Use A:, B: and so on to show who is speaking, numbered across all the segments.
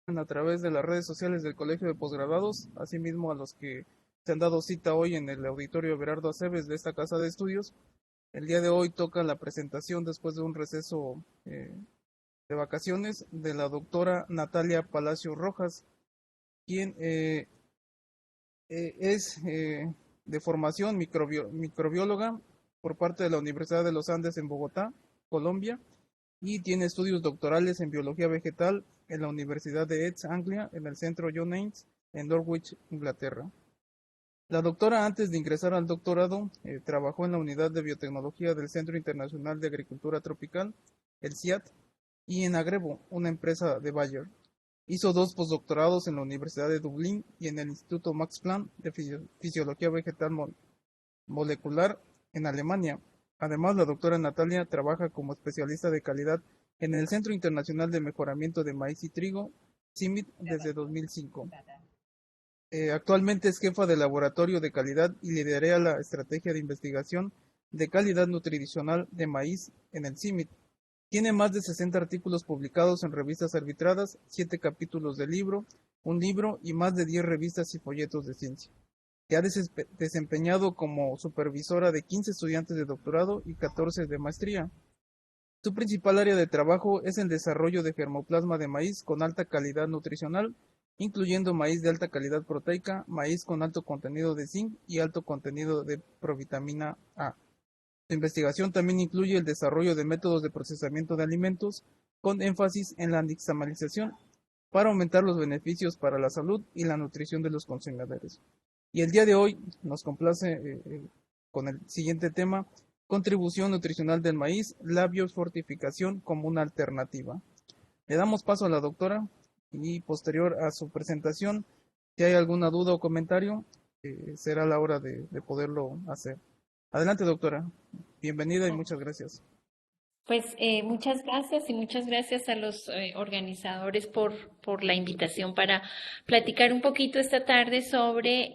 A: a través de las redes sociales del Colegio de Posgraduados, asimismo a los que se han dado cita hoy en el auditorio Berardo Aceves de esta casa de estudios. El día de hoy toca la presentación después de un receso de vacaciones de la doctora Natalia Palacio Rojas, quien es de formación microbióloga por parte de la Universidad de los Andes en Bogotá, Colombia, y tiene estudios doctorales en biología vegetal en la Universidad de East Anglia, en el Centro John Innes, en Norwich, Inglaterra. La doctora, antes de ingresar al doctorado, trabajó en la unidad de biotecnología del Centro Internacional de Agricultura Tropical, el CIAT, y en Agrebo, una empresa de Bayer. Hizo 2 postdoctorados en la Universidad de Dublín y en el Instituto Max Planck de Fisiología Vegetal Molecular en Alemania. Además, la doctora Natalia trabaja como especialista de calidad en el Centro Internacional de Mejoramiento de Maíz y Trigo, CIMIT, desde 2005. Actualmente es jefa de laboratorio de calidad y lidera la estrategia de investigación de calidad nutricional de maíz en el CIMIT. Tiene más de 60 artículos publicados en revistas arbitradas, 7 capítulos de libro, un libro y más de 10 revistas y folletos de ciencia. Se ha desempeñado como supervisora de 15 estudiantes de doctorado y 14 de maestría. Su principal área de trabajo es el desarrollo de germoplasma de maíz con alta calidad nutricional, incluyendo maíz de alta calidad proteica, maíz con alto contenido de zinc y alto contenido de provitamina A. Su investigación también incluye el desarrollo de métodos de procesamiento de alimentos con énfasis en la nixtamalización para aumentar los beneficios para la salud y la nutrición de los consumidores. Y el día de hoy nos complace con el siguiente tema: contribución nutricional del maíz, la biofortificación como una alternativa. Le damos paso a la doctora y posterior a su presentación, si hay alguna duda o comentario, será la hora de poderlo hacer. Adelante, doctora. Bienvenida y muchas gracias.
B: Pues muchas gracias y muchas gracias a los organizadores por la invitación para platicar un poquito esta tarde sobre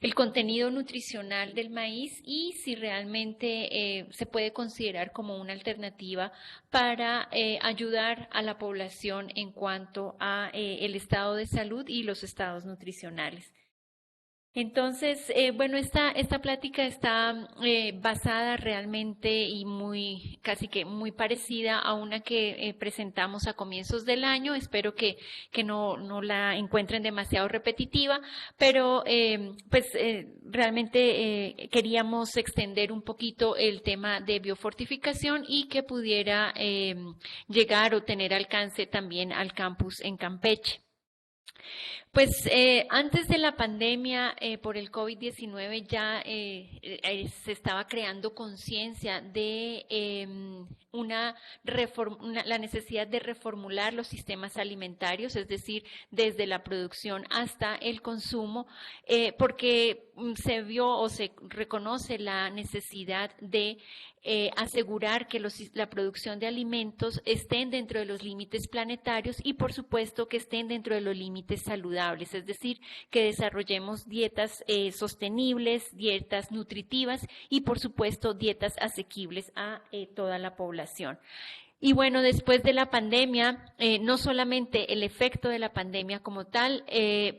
B: el contenido nutricional del maíz y si realmente se puede considerar como una alternativa para ayudar a la población en cuanto a el estado de salud y los estados nutricionales. Entonces, bueno, esta plática está basada realmente y muy, casi que muy parecida a una que presentamos a comienzos del año. Espero que no la encuentren demasiado repetitiva, pero realmente queríamos extender un poquito el tema de biofortificación y que pudiera llegar o tener alcance también al campus en Campeche. Pues antes de la pandemia por el COVID-19 ya se estaba creando conciencia de la necesidad de reformular los sistemas alimentarios, es decir, desde la producción hasta el consumo, porque se vio o se reconoce la necesidad de asegurar que la producción de alimentos estén dentro de los límites planetarios y por supuesto que estén dentro de los límites saludables, es decir, que desarrollemos dietas sostenibles, dietas nutritivas y por supuesto dietas asequibles a toda la población. Y bueno, después de la pandemia, no solamente el efecto de la pandemia como tal,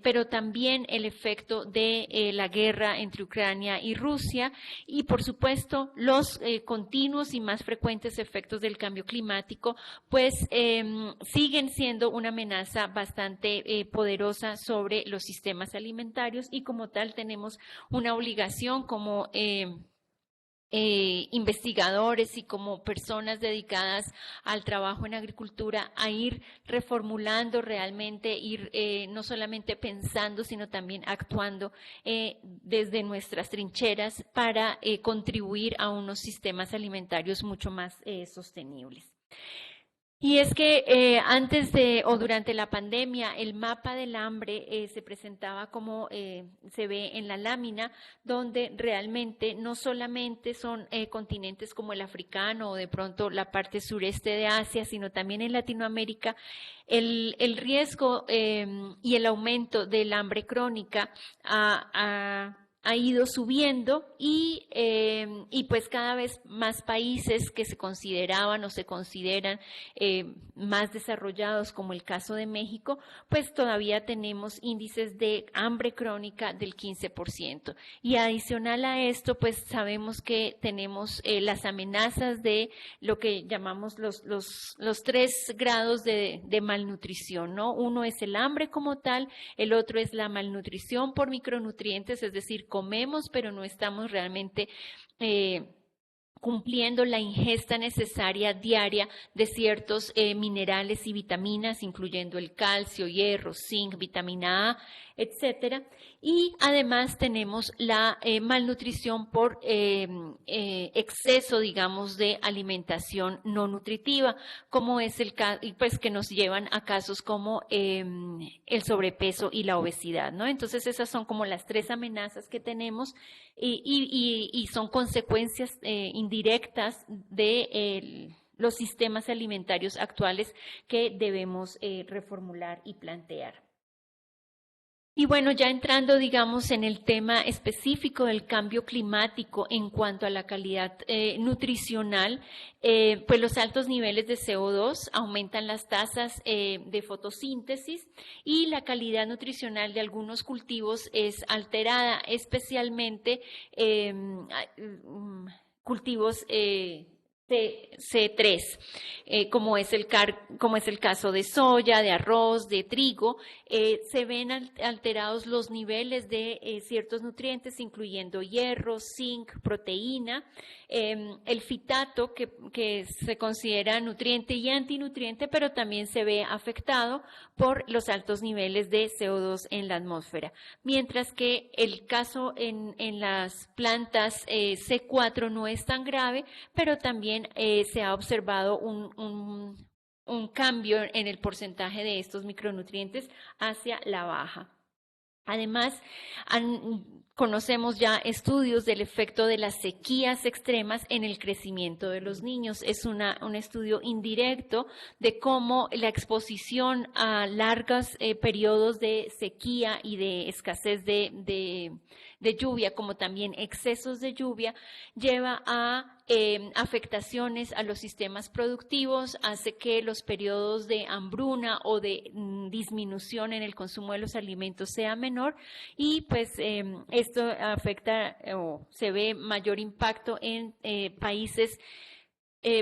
B: pero también el efecto de la guerra entre Ucrania y Rusia y, por supuesto, los continuos y más frecuentes efectos del cambio climático, pues siguen siendo una amenaza bastante poderosa sobre los sistemas alimentarios y como tal tenemos una obligación como investigadores y como personas dedicadas al trabajo en agricultura a ir reformulando realmente, ir no solamente pensando, sino también actuando desde nuestras trincheras para contribuir a unos sistemas alimentarios mucho más sostenibles. Y es que antes de o durante la pandemia el mapa del hambre se presentaba como se ve en la lámina, donde realmente no solamente son continentes como el africano o de pronto la parte sureste de Asia, sino también en Latinoamérica, el riesgo y el aumento del hambre crónica ha ido subiendo y pues cada vez más países que se consideraban o se consideran más desarrollados, como el caso de México, pues todavía tenemos índices de hambre crónica del 15%. Y adicional a esto, pues sabemos que tenemos las amenazas de lo que llamamos los 3 grados de malnutrición, ¿no? Uno es el hambre como tal, el otro es la malnutrición por micronutrientes, es decir, comemos, pero no estamos realmente cumpliendo la ingesta necesaria diaria de ciertos minerales y vitaminas, incluyendo el calcio, hierro, zinc, vitamina A, etcétera. Y además tenemos la malnutrición por exceso, digamos, de alimentación no nutritiva, como es el caso, pues que nos llevan a casos como el sobrepeso y la obesidad, ¿no? Entonces esas son como las 3 amenazas que tenemos y son consecuencias indirectas de los sistemas alimentarios actuales que debemos reformular y plantear. Y bueno, ya entrando, digamos, en el tema específico del cambio climático en cuanto a la calidad nutricional, pues los altos niveles de CO2 aumentan las tasas de fotosíntesis y la calidad nutricional de algunos cultivos es alterada, especialmente cultivos C3, como es el caso de soya, de arroz, de trigo, se ven alterados los niveles de ciertos nutrientes, incluyendo hierro, zinc, proteína, el fitato, que se considera nutriente y antinutriente, pero también se ve afectado por los altos niveles de CO2 en la atmósfera. Mientras que el caso en las plantas C4 no es tan grave, pero también se ha observado un cambio en el porcentaje de estos micronutrientes hacia la baja. Además, conocemos ya estudios del efecto de las sequías extremas en el crecimiento de los niños. Es un estudio indirecto de cómo la exposición a largos periodos de sequía y de escasez de lluvia, como también excesos de lluvia, lleva a afectaciones a los sistemas productivos, hace que los periodos de hambruna o de disminución en el consumo de los alimentos sea menor y pues esto afecta o se ve mayor impacto en países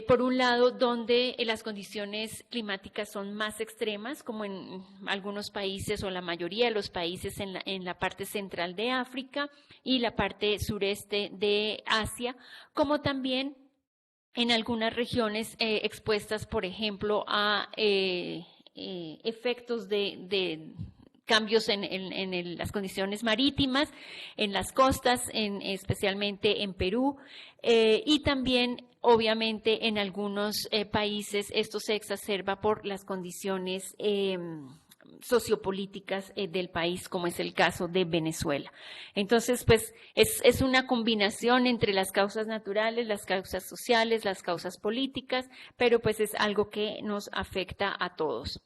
B: por un lado, donde las condiciones climáticas son más extremas, como en algunos países o la mayoría de los países en la parte central de África y la parte sureste de Asia, como también en algunas regiones expuestas, por ejemplo, a efectos de cambios en las condiciones marítimas, en las costas, especialmente en Perú, y también, obviamente, en algunos países esto se exacerba por las condiciones sociopolíticas del país, como es el caso de Venezuela. Entonces, pues, es una combinación entre las causas naturales, las causas sociales, las causas políticas, pero pues es algo que nos afecta a todos.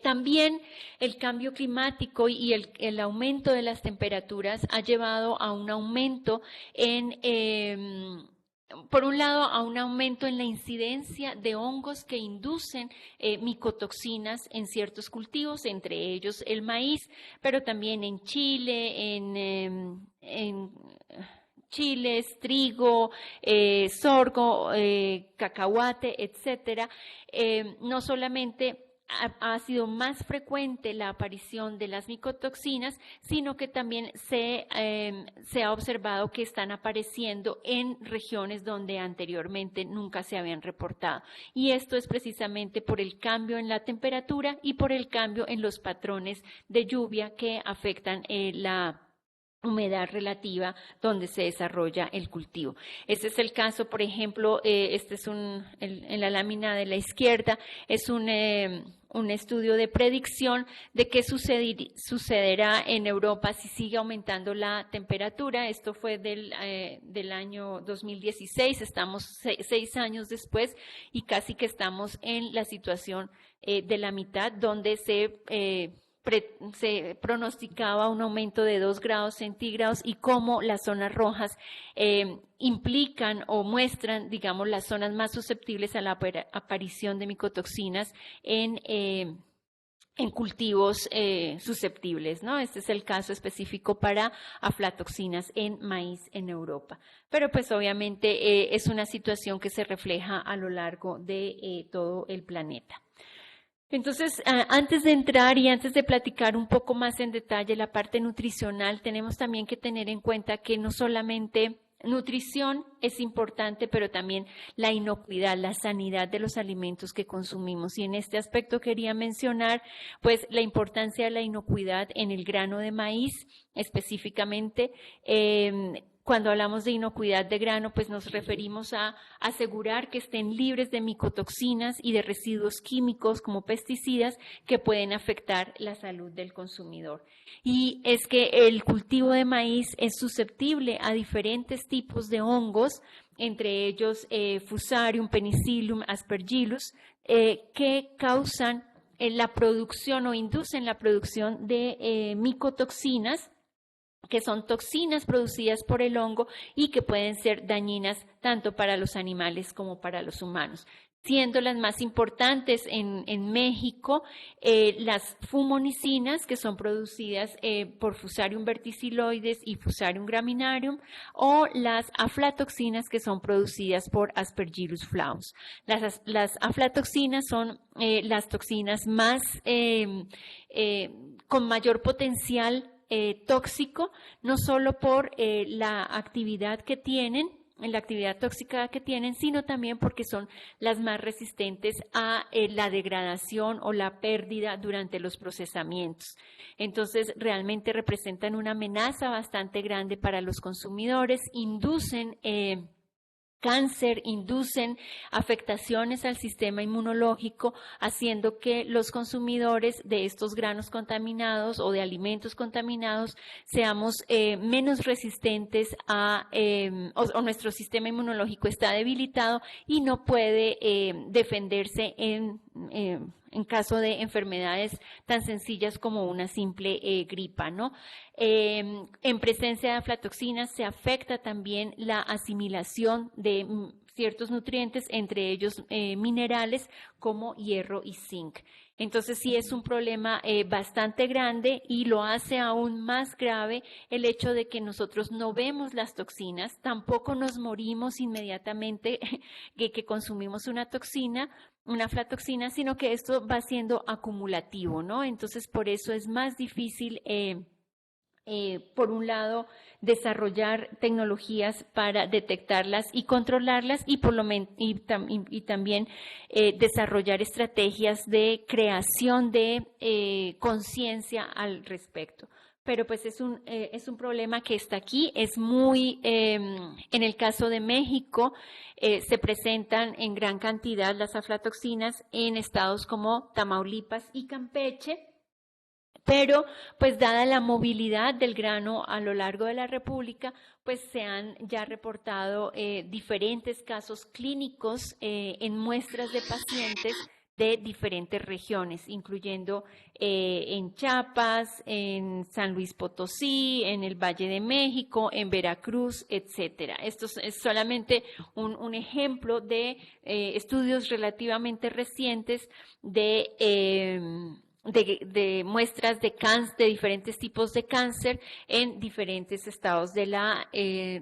B: También el cambio climático y el aumento de las temperaturas ha llevado a un aumento por un lado, a un aumento en la incidencia de hongos que inducen micotoxinas en ciertos cultivos, entre ellos el maíz, pero también en Chile, en chiles, trigo, sorgo, cacahuate, etcétera. No solamente ha sido más frecuente la aparición de las micotoxinas, sino que también se ha observado que están apareciendo en regiones donde anteriormente nunca se habían reportado. Y esto es precisamente por el cambio en la temperatura y por el cambio en los patrones de lluvia que afectan la humedad relativa donde se desarrolla el cultivo. Este es el caso, por ejemplo, este es en la lámina de la izquierda, es un estudio de predicción de qué sucederá en Europa si sigue aumentando la temperatura. Esto fue del año 2016, estamos 6 años después y casi que estamos en la situación de la mitad donde se se pronosticaba un aumento de 2 grados centígrados y cómo las zonas rojas implican o muestran, digamos, las zonas más susceptibles a la aparición de micotoxinas en cultivos susceptibles, ¿no? Este es el caso específico para aflatoxinas en maíz en Europa. Pero pues obviamente es una situación que se refleja a lo largo de todo el planeta. Entonces, antes de entrar y antes de platicar un poco más en detalle la parte nutricional, tenemos también que tener en cuenta que no solamente nutrición es importante, pero también la inocuidad, la sanidad de los alimentos que consumimos. Y en este aspecto quería mencionar, pues, la importancia de la inocuidad en el grano de maíz, específicamente. Cuando hablamos de inocuidad de grano, pues nos referimos a asegurar que estén libres de micotoxinas y de residuos químicos como pesticidas que pueden afectar la salud del consumidor. Y es que el cultivo de maíz es susceptible a diferentes tipos de hongos, entre ellos Fusarium, Penicillium, Aspergillus, que causan la producción o inducen la producción de micotoxinas, que son toxinas producidas por el hongo y que pueden ser dañinas tanto para los animales como para los humanos. Siendo las más importantes en México las fumonicinas, que son producidas por Fusarium verticilloides y Fusarium graminarium, o las aflatoxinas, que son producidas por Aspergillus flavus. Las aflatoxinas son las toxinas más con mayor potencial tóxico, no solo por la actividad que tienen, la actividad tóxica que tienen, sino también porque son las más resistentes a la degradación o la pérdida durante los procesamientos. Entonces, realmente representan una amenaza bastante grande para los consumidores, inducen cáncer, inducen afectaciones al sistema inmunológico, haciendo que los consumidores de estos granos contaminados o de alimentos contaminados seamos menos resistentes o nuestro sistema inmunológico está debilitado y no puede defenderse en caso de enfermedades tan sencillas como una simple gripa, ¿no? En presencia de aflatoxinas se afecta también la asimilación de ciertos nutrientes, entre ellos minerales como hierro y zinc. Entonces sí es un problema bastante grande y lo hace aún más grave el hecho de que nosotros no vemos las toxinas, tampoco nos morimos inmediatamente que consumimos una toxina, una aflatoxina, sino que esto va siendo acumulativo, ¿no? Entonces por eso es más difícil por un lado, desarrollar tecnologías para detectarlas y controlarlas y también desarrollar estrategias de creación de conciencia al respecto. Pero pues es un problema que está aquí, es muy, en el caso de México, se presentan en gran cantidad las aflatoxinas en estados como Tamaulipas y Campeche. Pero, pues dada la movilidad del grano a lo largo de la República, pues se han ya reportado diferentes casos clínicos en muestras de pacientes de diferentes regiones, incluyendo en Chiapas, en San Luis Potosí, en el Valle de México, en Veracruz, etcétera. Esto es solamente un ejemplo de estudios relativamente recientes de muestras de cáncer, de diferentes tipos de cáncer en diferentes estados de la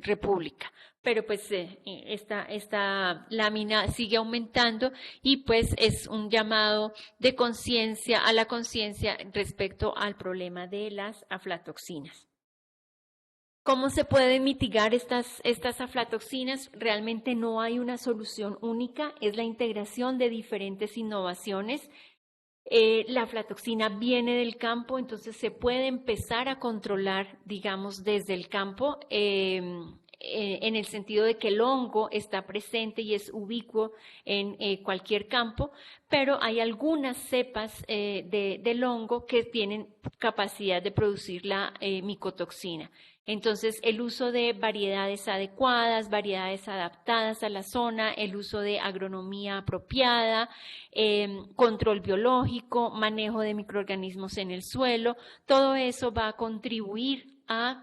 B: República. Pero pues esta lámina sigue aumentando y pues es un llamado de conciencia, a la conciencia respecto al problema de las aflatoxinas. ¿Cómo se pueden mitigar estas aflatoxinas? Realmente no hay una solución única, es la integración de diferentes innovaciones. La aflatoxina viene del campo, entonces se puede empezar a controlar, digamos, desde el campo. en el sentido de que el hongo está presente y es ubicuo en cualquier campo, pero hay algunas cepas del hongo que tienen capacidad de producir la micotoxina. Entonces, el uso de variedades adecuadas, variedades adaptadas a la zona, el uso de agronomía apropiada, control biológico, manejo de microorganismos en el suelo, todo eso va a contribuir a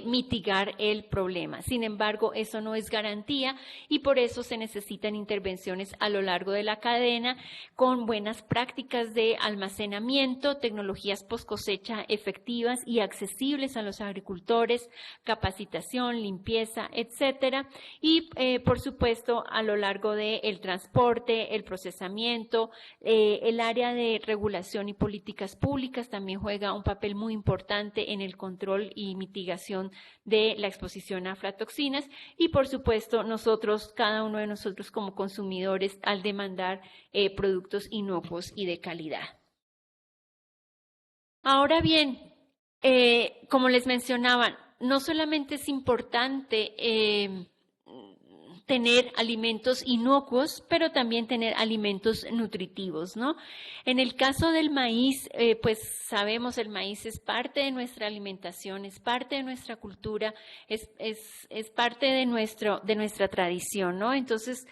B: mitigar el problema. Sin embargo, eso no es garantía y por eso se necesitan intervenciones a lo largo de la cadena con buenas prácticas de almacenamiento, tecnologías post cosecha efectivas y accesibles a los agricultores, capacitación, limpieza, etcétera. Y por supuesto, a lo largo del transporte, el procesamiento, el área de regulación y políticas públicas también juega un papel muy importante en el control y mitigación de la exposición a aflatoxinas y por supuesto nosotros, cada uno de nosotros como consumidores al demandar productos inocuos y de calidad. Ahora bien, como les mencionaba, no solamente es importante tener alimentos inocuos, pero también tener alimentos nutritivos, ¿no? En el caso del maíz, pues sabemos el maíz es parte de nuestra alimentación, es parte de nuestra cultura, es parte de nuestra tradición, ¿no? Entonces,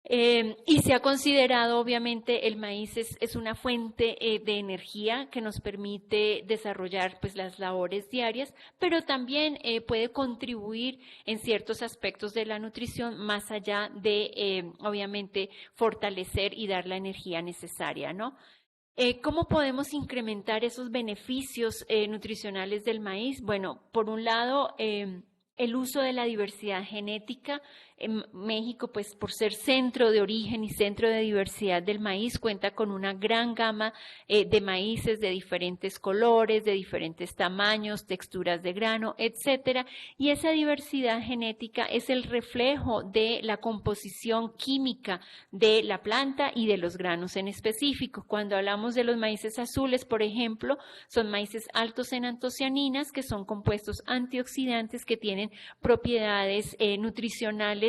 B: y se ha considerado, obviamente, el maíz es una fuente de energía que nos permite desarrollar pues, las labores diarias, pero también puede contribuir en ciertos aspectos de la nutrición más allá de, obviamente, fortalecer y dar la energía necesaria, ¿no? ¿Cómo podemos incrementar esos beneficios nutricionales del maíz? Bueno, por un lado, el uso de la diversidad genética. En México, pues por ser centro de origen y centro de diversidad del maíz, cuenta con una gran gama de maíces de diferentes colores, de diferentes tamaños, texturas de grano, etcétera. Y esa diversidad genética es el reflejo de la composición química de la planta y de los granos en específico. Cuando hablamos de los maíces azules, por ejemplo, son maíces altos en antocianinas, que son compuestos antioxidantes que tienen propiedades nutricionales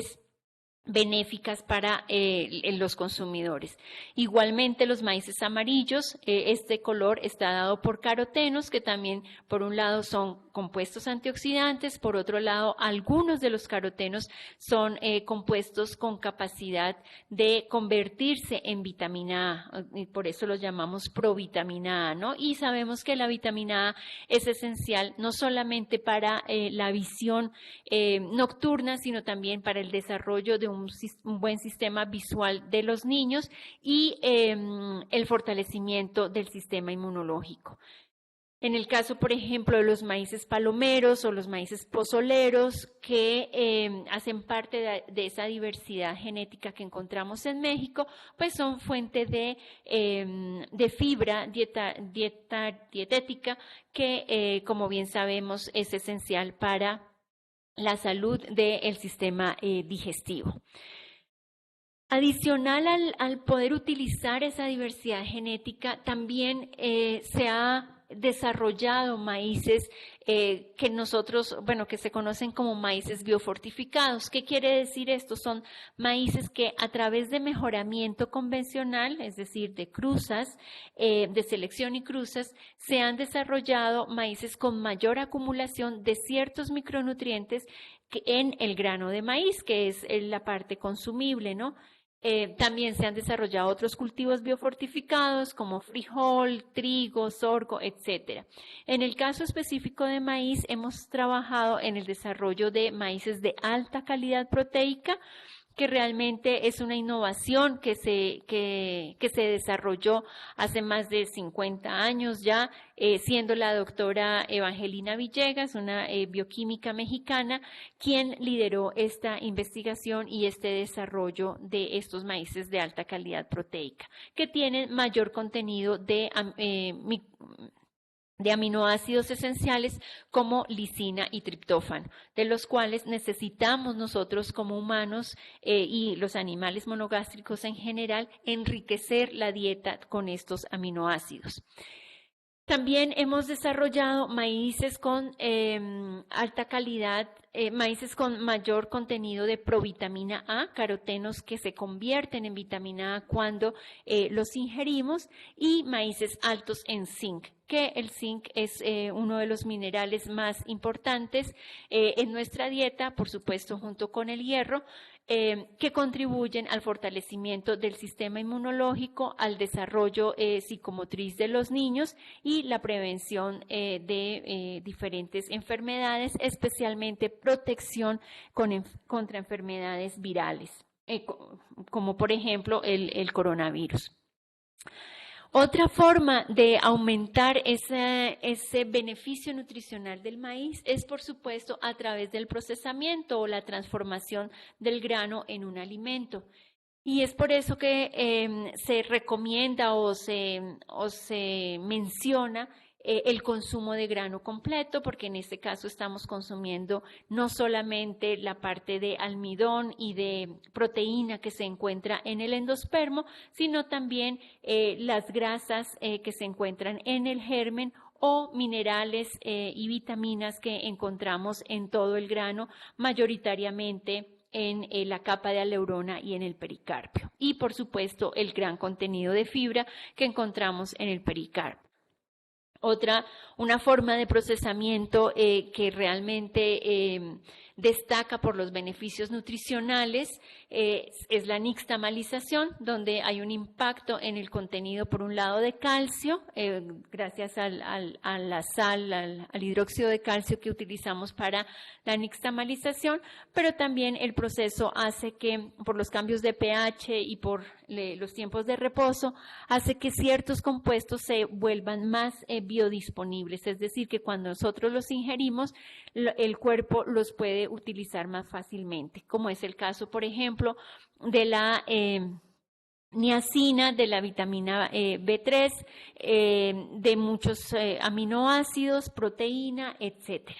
B: benéficas para los consumidores. Igualmente los maíces amarillos, este color está dado por carotenos, que también por un lado son compuestos antioxidantes, por otro lado algunos de los carotenos son compuestos con capacidad de convertirse en vitamina A, y por eso los llamamos provitamina A, ¿no? Y sabemos que la vitamina A es esencial no solamente para la visión nocturna, sino también para el desarrollo de un buen sistema visual de los niños y el fortalecimiento del sistema inmunológico. En el caso, por ejemplo, de los maíces palomeros o los maíces pozoleros, que hacen parte de esa diversidad genética que encontramos en México, pues son fuente de fibra dietética que, como bien sabemos, es esencial para la salud del sistema digestivo. Adicional al poder utilizar esa diversidad genética, también se ha desarrollado maíces que nosotros, bueno, que se conocen como maíces biofortificados. ¿Qué quiere decir esto? Son maíces que a través de mejoramiento convencional, es decir, de cruzas, de selección y cruzas, se han desarrollado maíces con mayor acumulación de ciertos micronutrientes en el grano de maíz, que es la parte consumible, ¿no? También se han desarrollado otros cultivos biofortificados como frijol, trigo, sorgo, etc. En el caso específico de maíz, hemos trabajado en el desarrollo de maíces de alta calidad proteica, que realmente es una innovación que se desarrolló hace más de 50 años ya, siendo la doctora Evangelina Villegas, una bioquímica mexicana, quien lideró esta investigación y este desarrollo de estos maíces de alta calidad proteica, que tienen mayor contenido de aminoácidos esenciales como lisina y triptófano, de los cuales necesitamos nosotros como humanos y los animales monogástricos en general enriquecer la dieta con estos aminoácidos. También hemos desarrollado maíces con alta calidad maíces con mayor contenido de provitamina A, carotenos que se convierten en vitamina A cuando los ingerimos, y maíces altos en zinc, que el zinc es uno de los minerales más importantes en nuestra dieta, por supuesto junto con el hierro, que contribuyen al fortalecimiento del sistema inmunológico, al desarrollo psicomotriz de los niños y la prevención de diferentes enfermedades, especialmente protección contra enfermedades virales, como por ejemplo el coronavirus. Otra forma de aumentar ese beneficio nutricional del maíz es, por supuesto, a través del procesamiento o la transformación del grano en un alimento. Y es por eso que se recomienda o se menciona el consumo de grano completo, porque en este caso estamos consumiendo no solamente la parte de almidón y de proteína que se encuentra en el endospermo, sino también las grasas que se encuentran en el germen o minerales y vitaminas que encontramos en todo el grano, mayoritariamente en la capa de aleurona y en el pericarpio. Y por supuesto el gran contenido de fibra que encontramos en el pericarpio. Una forma de procesamiento que realmente destaca por los beneficios nutricionales es la nixtamalización, donde hay un impacto en el contenido, por un lado, de calcio, gracias a la sal, al hidróxido de calcio que utilizamos para la nixtamalización, pero también el proceso hace que, por los cambios de pH y por los tiempos de reposo, hace que ciertos compuestos se vuelvan más biodisponibles, es decir, que cuando nosotros los ingerimos, el cuerpo los puede utilizar más fácilmente, como es el caso, por ejemplo, de la niacina, de la vitamina B3, de muchos aminoácidos, proteína, etcétera.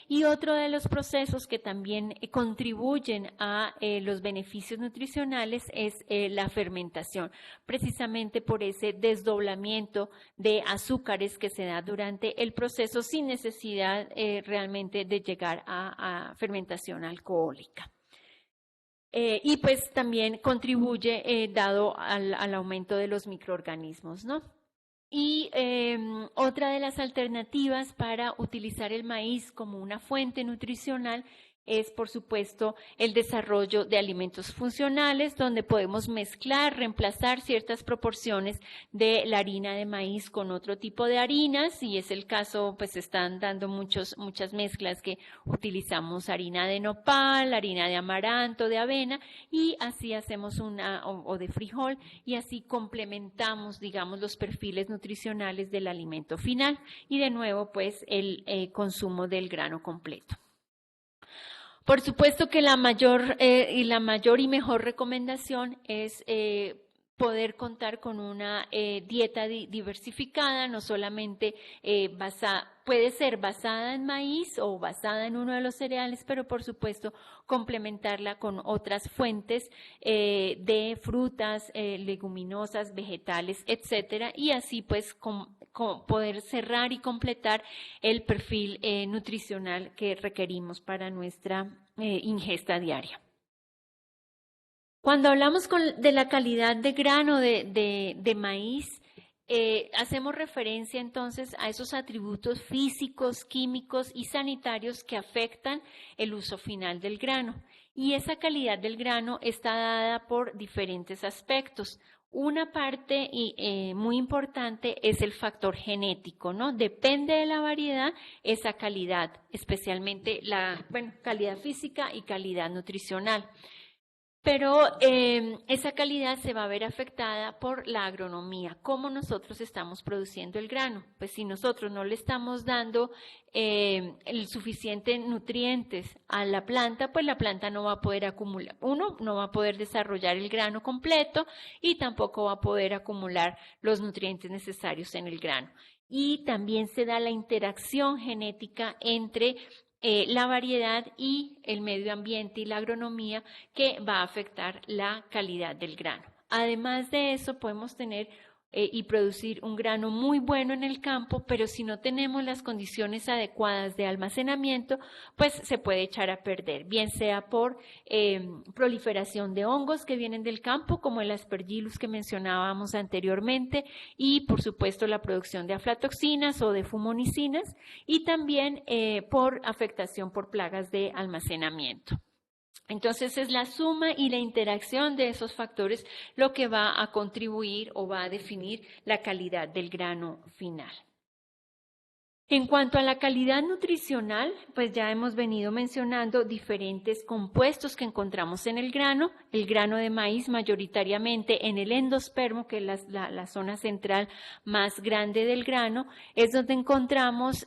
B: Y otro de los procesos que también contribuyen a los beneficios nutricionales es la fermentación, precisamente por ese desdoblamiento de azúcares que se da durante el proceso sin necesidad realmente de llegar a fermentación alcohólica. Y pues también contribuye dado al aumento de los microorganismos, ¿no? Y otra de las alternativas para utilizar el maíz como una fuente nutricional es, por supuesto, el desarrollo de alimentos funcionales, donde podemos mezclar, reemplazar ciertas proporciones de la harina de maíz con otro tipo de harinas, y es el caso, pues están dando muchas mezclas que utilizamos harina de nopal, harina de amaranto, de avena, y así hacemos o de frijol, y así complementamos, digamos, los perfiles nutricionales del alimento final, y de nuevo, pues, el consumo del grano completo. Por supuesto que la mayor y mejor recomendación es poder contar con una dieta diversificada, no solamente puede ser basada en maíz o basada en uno de los cereales, pero por supuesto complementarla con otras fuentes de frutas, leguminosas, vegetales, etcétera, y así pues poder cerrar y completar el perfil nutricional que requerimos para nuestra ingesta diaria. Cuando hablamos de la calidad de grano de maíz, hacemos referencia entonces a esos atributos físicos, químicos y sanitarios que afectan el uso final del grano. Y esa calidad del grano está dada por diferentes aspectos. Una parte muy importante es el factor genético, ¿no? Depende de la variedad esa calidad, especialmente calidad física y calidad nutricional. Pero esa calidad se va a ver afectada por la agronomía, cómo nosotros estamos produciendo el grano. Pues si nosotros no le estamos dando el suficiente nutrientes a la planta, pues la planta no va a poder acumular, no va a poder desarrollar el grano completo y tampoco va a poder acumular los nutrientes necesarios en el grano. Y también se da la interacción genética entre la variedad y el medio ambiente y la agronomía, que va a afectar la calidad del grano. Además de eso, podemos tener y producir un grano muy bueno en el campo, pero si no tenemos las condiciones adecuadas de almacenamiento, pues se puede echar a perder, bien sea por proliferación de hongos que vienen del campo, como el Aspergillus que mencionábamos anteriormente, y por supuesto la producción de aflatoxinas o de fumonicinas, y también por afectación por plagas de almacenamiento. Entonces es la suma y la interacción de esos factores lo que va a contribuir o va a definir la calidad del grano final. En cuanto a la calidad nutricional, pues ya hemos venido mencionando diferentes compuestos que encontramos en el grano de maíz mayoritariamente en el endospermo, que es la zona central más grande del grano, es donde encontramos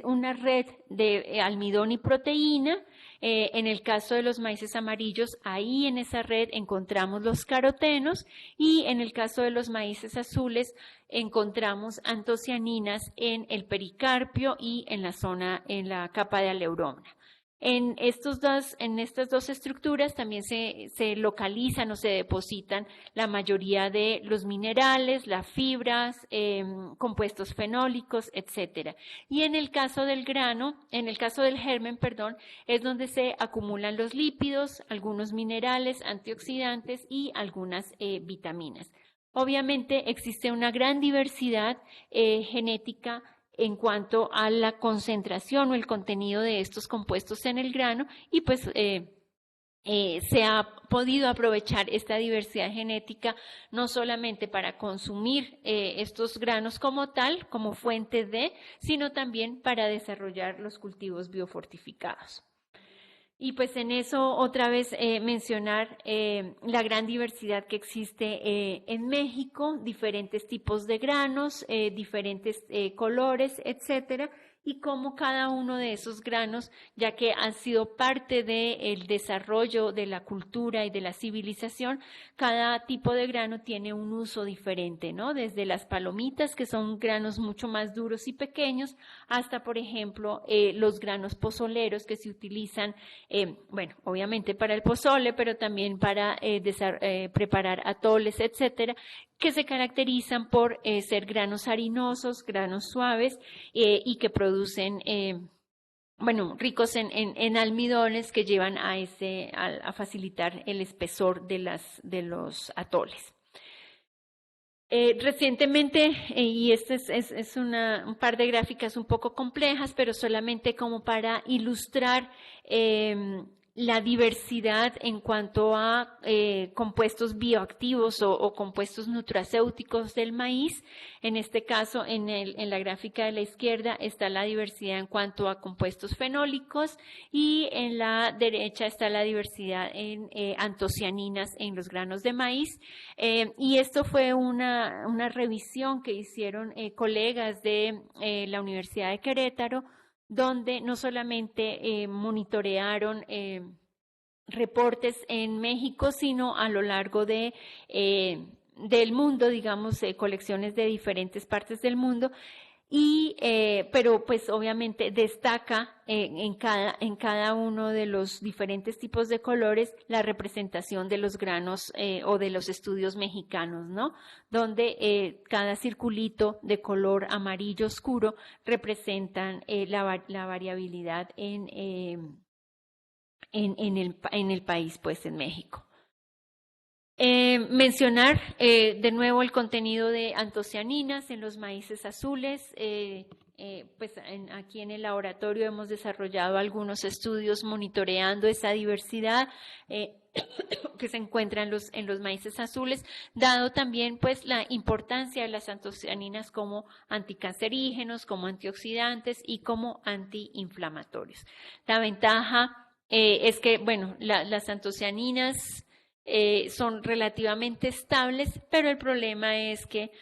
B: una red de almidón y proteína. En el caso de los maíces amarillos, ahí en esa red encontramos los carotenos, y en el caso de los maíces azules encontramos antocianinas en el pericarpio y en la capa de aleurona. En estas dos estructuras también se localizan o se depositan la mayoría de los minerales, las fibras, compuestos fenólicos, etc. Y en el caso del germen, es donde se acumulan los lípidos, algunos minerales, antioxidantes y algunas vitaminas. Obviamente existe una gran diversidad genética en cuanto a la concentración o el contenido de estos compuestos en el grano, y pues se ha podido aprovechar esta diversidad genética no solamente para consumir estos granos como tal, como fuente de, sino también para desarrollar los cultivos biofortificados. Y pues en eso otra vez mencionar la gran diversidad que existe en México, diferentes tipos de granos, diferentes colores, etcétera, y cómo cada uno de esos granos, ya que han sido parte del desarrollo de la cultura y de la civilización, cada tipo de grano tiene un uso diferente, ¿no? Desde las palomitas, que son granos mucho más duros y pequeños, hasta, por ejemplo, los granos pozoleros que se utilizan, bueno, obviamente para el pozole, pero también para preparar atoles, etcétera, que se caracterizan por ser granos harinosos, granos suaves y que producen, bueno, ricos en almidones que llevan a facilitar el espesor de los atoles. Recientemente, y este es un par de gráficas un poco complejas, pero solamente como para ilustrar la diversidad en cuanto a compuestos bioactivos o compuestos nutracéuticos del maíz. En este caso, en la gráfica de la izquierda está la diversidad en cuanto a compuestos fenólicos, y en la derecha está la diversidad en antocianinas en los granos de maíz. Y esto fue una revisión que hicieron colegas de la Universidad de Querétaro, donde no solamente monitorearon reportes en México, sino a lo largo del mundo, digamos, colecciones de diferentes partes del mundo, pero pues obviamente destaca en cada uno de los diferentes tipos de colores la representación de los granos o de los estudios mexicanos, ¿no? Donde cada circulito de color amarillo oscuro representan la variabilidad en el país, pues en México. Mencionar de nuevo el contenido de antocianinas en los maíces azules. Pues aquí en el laboratorio hemos desarrollado algunos estudios monitoreando esa diversidad que se encuentra en los maíces azules, dado también pues la importancia de las antocianinas como anticancerígenos, como antioxidantes y como antiinflamatorios. La ventaja es que, bueno, las antocianinas son relativamente estables, pero el problema es que,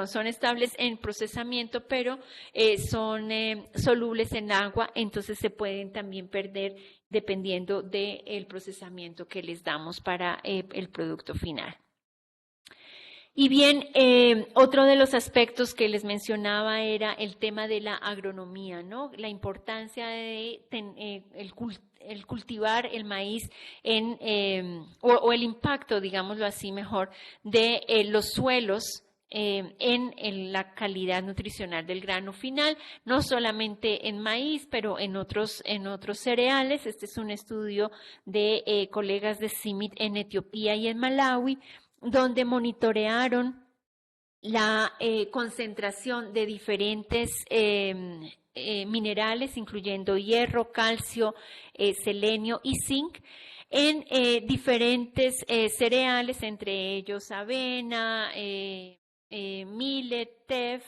B: son estables en procesamiento, pero son solubles en agua, entonces se pueden también perder dependiendo del procesamiento que les damos para el producto final. Y bien, otro de los aspectos que les mencionaba era el tema de la agronomía, ¿no? La importancia de el cultivar el maíz o el impacto, digámoslo así mejor, de los suelos en la calidad nutricional del grano final, no solamente en maíz, pero en otros cereales. Este es un estudio de colegas de CIMMYT en Etiopía y en Malawi, donde monitorearon la concentración de diferentes minerales, incluyendo hierro, calcio, selenio y zinc, en diferentes cereales, entre ellos avena, millet, tef,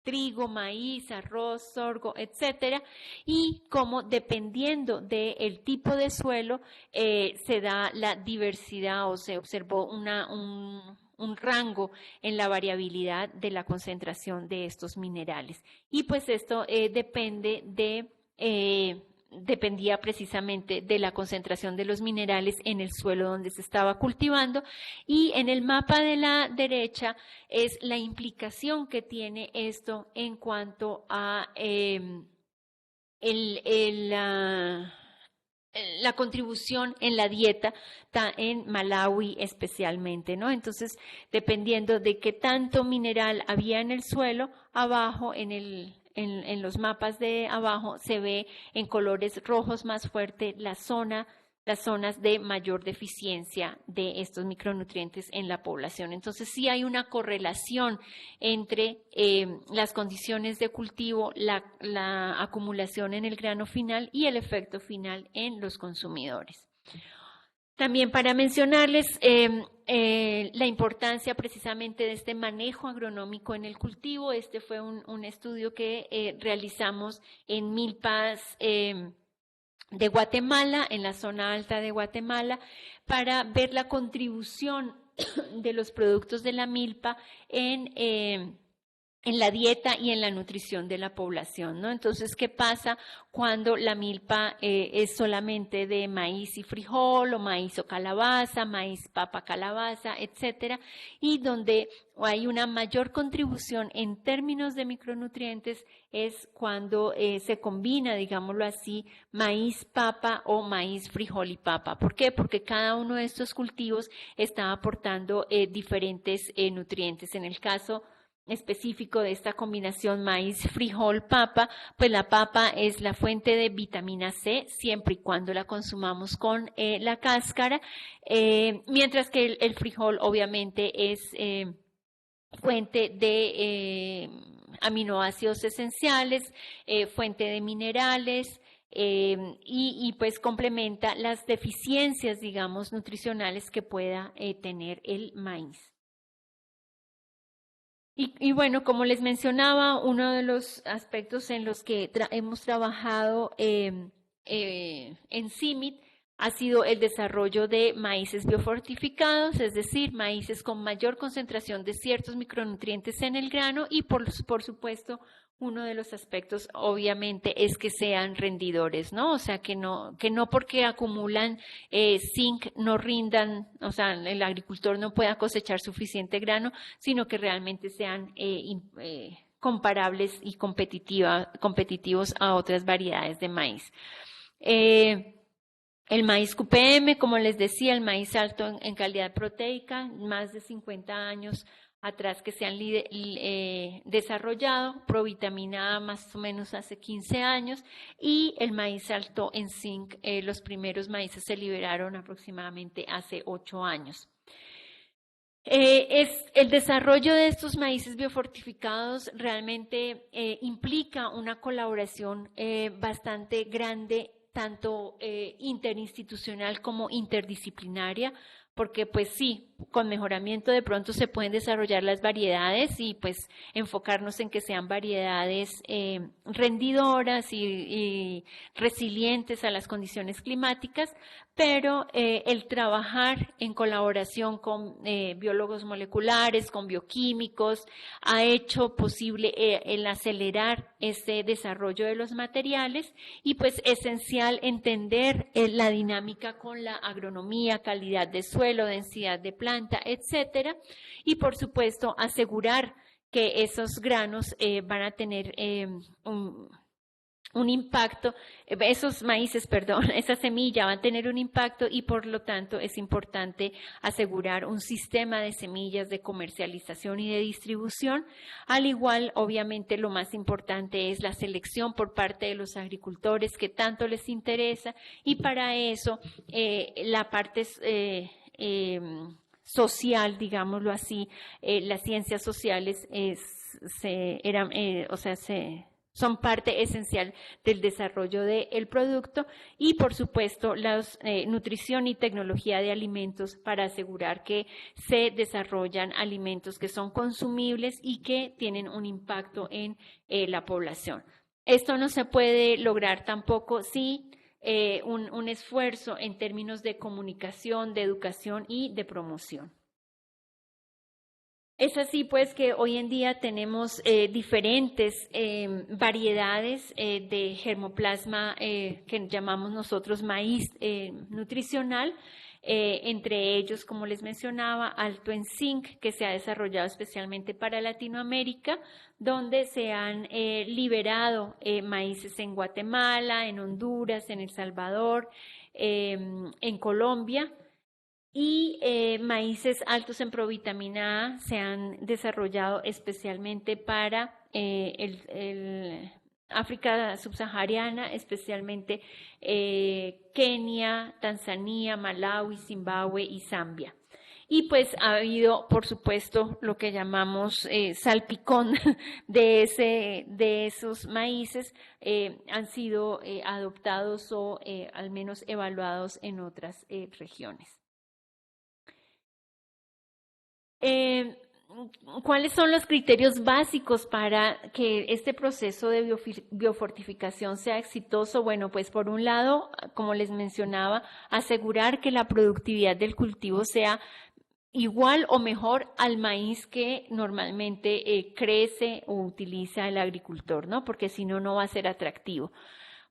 B: trigo, maíz, arroz, sorgo, etcétera, y como dependiendo del tipo de suelo se da la diversidad o se observó un rango en la variabilidad de la concentración de estos minerales. Y pues esto dependía precisamente de la concentración de los minerales en el suelo donde se estaba cultivando, y en el mapa de la derecha es la implicación que tiene esto en cuanto a la contribución en la dieta en Malawi especialmente, ¿no? Entonces, dependiendo de qué tanto mineral había en el suelo, abajo en los mapas de abajo se ve en colores rojos más fuerte las zonas de mayor deficiencia de estos micronutrientes en la población. Entonces sí hay una correlación entre las condiciones de cultivo, la acumulación en el grano final y el efecto final en los consumidores. También para mencionarles la importancia precisamente de este manejo agronómico en el cultivo. Este fue un estudio que realizamos en milpas de Guatemala, en la zona alta de Guatemala, para ver la contribución de los productos de la milpa en la dieta y en la nutrición de la población, ¿no? Entonces, ¿qué pasa cuando la milpa es solamente de maíz y frijol, o maíz o calabaza, maíz, papa, calabaza, etcétera? Y donde hay una mayor contribución en términos de micronutrientes es cuando se combina, digámoslo así, maíz, papa o maíz, frijol y papa. ¿Por qué? Porque cada uno de estos cultivos está aportando diferentes nutrientes. En el caso específico de esta combinación maíz, frijol, papa, pues la papa es la fuente de vitamina C siempre y cuando la consumamos con la cáscara, mientras que el frijol obviamente es fuente de aminoácidos esenciales, fuente de minerales, y pues complementa las deficiencias, digamos, nutricionales que pueda tener el maíz. Y bueno, como les mencionaba, uno de los aspectos en los que hemos trabajado en CIMMYT ha sido el desarrollo de maíces biofortificados, es decir, maíces con mayor concentración de ciertos micronutrientes en el grano, y por supuesto, uno de los aspectos obviamente es que sean rendidores, ¿no? O sea, que no porque acumulan zinc no rindan, o sea, el agricultor no pueda cosechar suficiente grano, sino que realmente sean comparables y competitivos a otras variedades de maíz. El maíz QPM, como les decía, el maíz alto en calidad proteica, más de 50 años atrás que se han desarrollado, provitamina A más o menos hace 15 años, y el maíz alto en zinc, los primeros maíces se liberaron aproximadamente hace 8 años. El desarrollo de estos maíces biofortificados realmente implica una colaboración bastante grande, tanto interinstitucional como interdisciplinaria, porque pues sí, con mejoramiento de pronto se pueden desarrollar las variedades y pues enfocarnos en que sean variedades rendidoras y resilientes a las condiciones climáticas, pero el trabajar en colaboración con biólogos moleculares, con bioquímicos, ha hecho posible el acelerar ese desarrollo de los materiales, y pues esencial entender la dinámica con la agronomía, calidad de suelo, suelo, densidad de planta, etcétera. Y por supuesto, asegurar que esos granos van a tener un impacto, esos maíces, perdón, esa semilla va a tener un impacto y por lo tanto es importante asegurar un sistema de semillas de comercialización y de distribución. Al igual, obviamente, lo más importante es la selección por parte de los agricultores que tanto les interesa y para eso la parte social, digámoslo así, las ciencias sociales son parte esencial del desarrollo del producto y, por supuesto, la nutrición y tecnología de alimentos para asegurar que se desarrollan alimentos que son consumibles y que tienen un impacto en la población. Esto no se puede lograr tampoco si un esfuerzo en términos de comunicación, de educación y de promoción. Es así pues que hoy en día tenemos diferentes variedades de germoplasma que llamamos nosotros maíz nutricional, entre ellos, como les mencionaba, alto en zinc, que se ha desarrollado especialmente para Latinoamérica, donde se han liberado maíces en Guatemala, en Honduras, en El Salvador, en Colombia. Y maíces altos en provitamina A se han desarrollado especialmente para el África subsahariana, especialmente Kenia, Tanzania, Malawi, Zimbabue y Zambia. Y pues ha habido, por supuesto, lo que llamamos salpicón de esos maíces, han sido adoptados o al menos evaluados en otras regiones. ¿Cuáles son los criterios básicos para que este proceso de biofortificación sea exitoso? Bueno, pues por un lado, como les mencionaba, asegurar que la productividad del cultivo sea igual o mejor al maíz que normalmente crece o utiliza el agricultor, ¿no? Porque si no, no va a ser atractivo.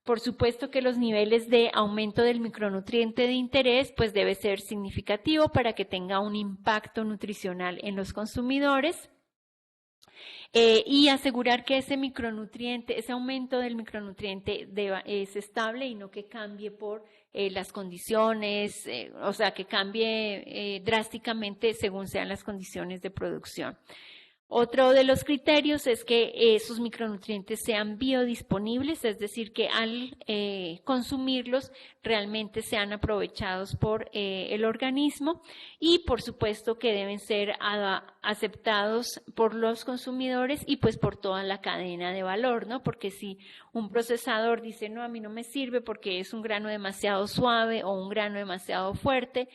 B: Por supuesto que los niveles de aumento del micronutriente de interés pues debe ser significativo para que tenga un impacto nutricional en los consumidores y asegurar que ese micronutriente, ese aumento del micronutriente es estable y no que cambie por las condiciones, o sea, que cambie drásticamente según sean las condiciones de producción. Otro de los criterios es que esos micronutrientes sean biodisponibles, es decir, que al consumirlos realmente sean aprovechados por el organismo y por supuesto que deben ser aceptados por los consumidores y pues por toda la cadena de valor, ¿no? Porque si un procesador dice, no, a mí no me sirve porque es un grano demasiado suave o un grano demasiado fuerte,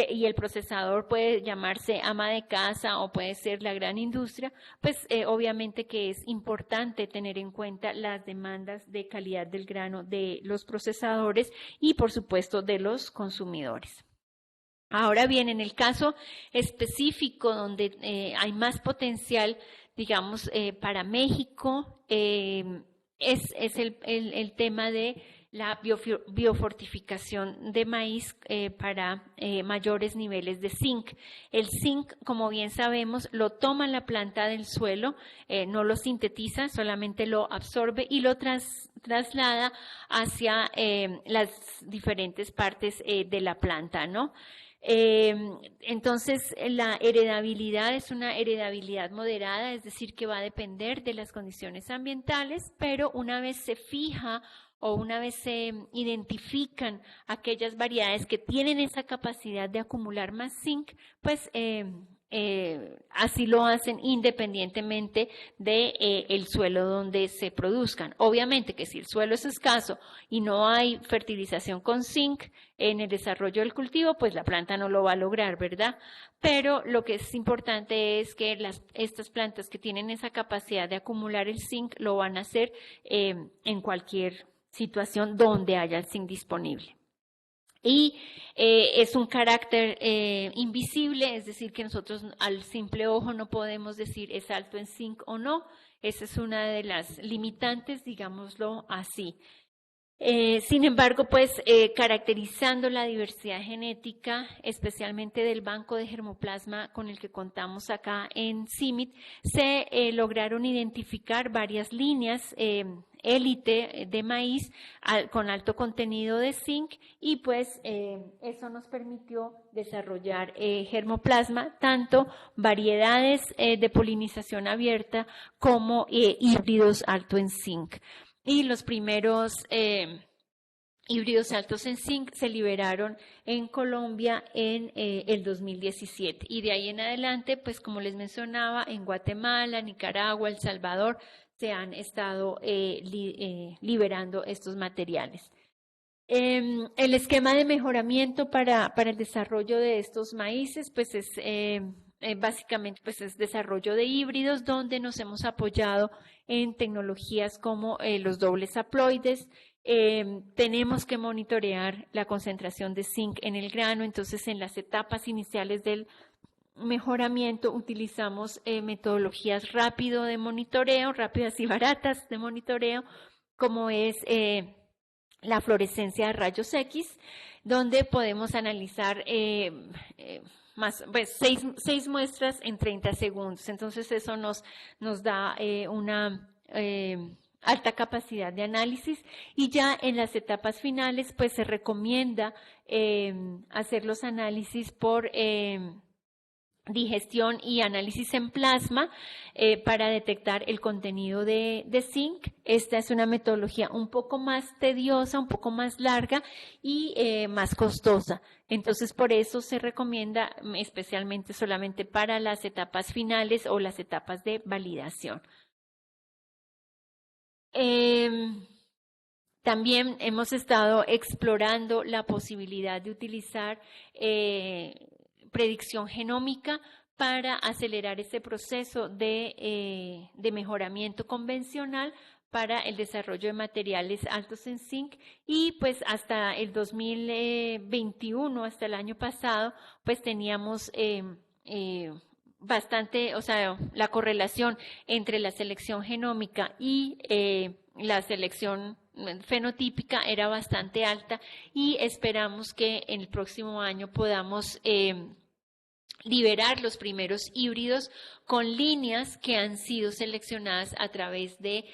B: y el procesador puede llamarse ama de casa o puede ser la gran industria, pues obviamente que es importante tener en cuenta las demandas de calidad del grano de los procesadores y por supuesto de los consumidores. Ahora bien, en el caso específico donde hay más potencial, digamos, para México, es el tema de la biofortificación de maíz para mayores niveles de zinc. El zinc, como bien sabemos, lo toma la planta del suelo, no lo sintetiza, solamente lo absorbe y lo traslada hacia las diferentes partes de la planta, ¿no? Entonces, la heredabilidad es una heredabilidad moderada, es decir, que va a depender de las condiciones ambientales, pero una vez se fija o una vez se identifican aquellas variedades que tienen esa capacidad de acumular más zinc, pues así lo hacen independientemente de el suelo donde se produzcan. Obviamente que si el suelo es escaso y no hay fertilización con zinc en el desarrollo del cultivo, pues la planta no lo va a lograr, ¿verdad? Pero lo que es importante es que estas plantas que tienen esa capacidad de acumular el zinc lo van a hacer en cualquier situación donde haya el zinc disponible. Y es un carácter invisible, es decir, que nosotros al simple ojo no podemos decir es alto en zinc o no. Esa es una de las limitantes, digámoslo así. Sin embargo, pues caracterizando la diversidad genética, especialmente del banco de germoplasma con el que contamos acá en CIMMYT, se lograron identificar varias líneas élite de maíz con alto contenido de zinc y pues eso nos permitió desarrollar germoplasma, tanto variedades de polinización abierta como híbridos alto en zinc. Y los primeros híbridos altos en zinc se liberaron en Colombia en el 2017. Y de ahí en adelante, pues como les mencionaba, en Guatemala, Nicaragua, El Salvador, se han estado liberando estos materiales. El esquema de mejoramiento para el desarrollo de estos maíces, pues es básicamente pues es desarrollo de híbridos, donde nos hemos apoyado en tecnologías como los dobles haploides. Tenemos que monitorear la concentración de zinc en el grano, entonces en las etapas iniciales del mejoramiento utilizamos metodologías rápidas y baratas de monitoreo, como es la fluorescencia de rayos X, donde podemos analizar pues, seis muestras en 30 segundos. Entonces eso nos da una alta capacidad de análisis, y ya en las etapas finales pues se recomienda hacer los análisis por digestión y análisis en plasma para detectar el contenido de zinc. Esta es una metodología un poco más tediosa, un poco más larga y más costosa. Entonces, por eso se recomienda especialmente solamente para las etapas finales o las etapas de validación. También hemos estado explorando la posibilidad de utilizar predicción genómica para acelerar este proceso de mejoramiento convencional para el desarrollo de materiales altos en zinc, y pues hasta el 2021, hasta el año pasado, pues teníamos bastante, o sea, la correlación entre la selección genómica y la selección fenotípica era bastante alta, y esperamos que en el próximo año podamos liberar los primeros híbridos con líneas que han sido seleccionadas a través de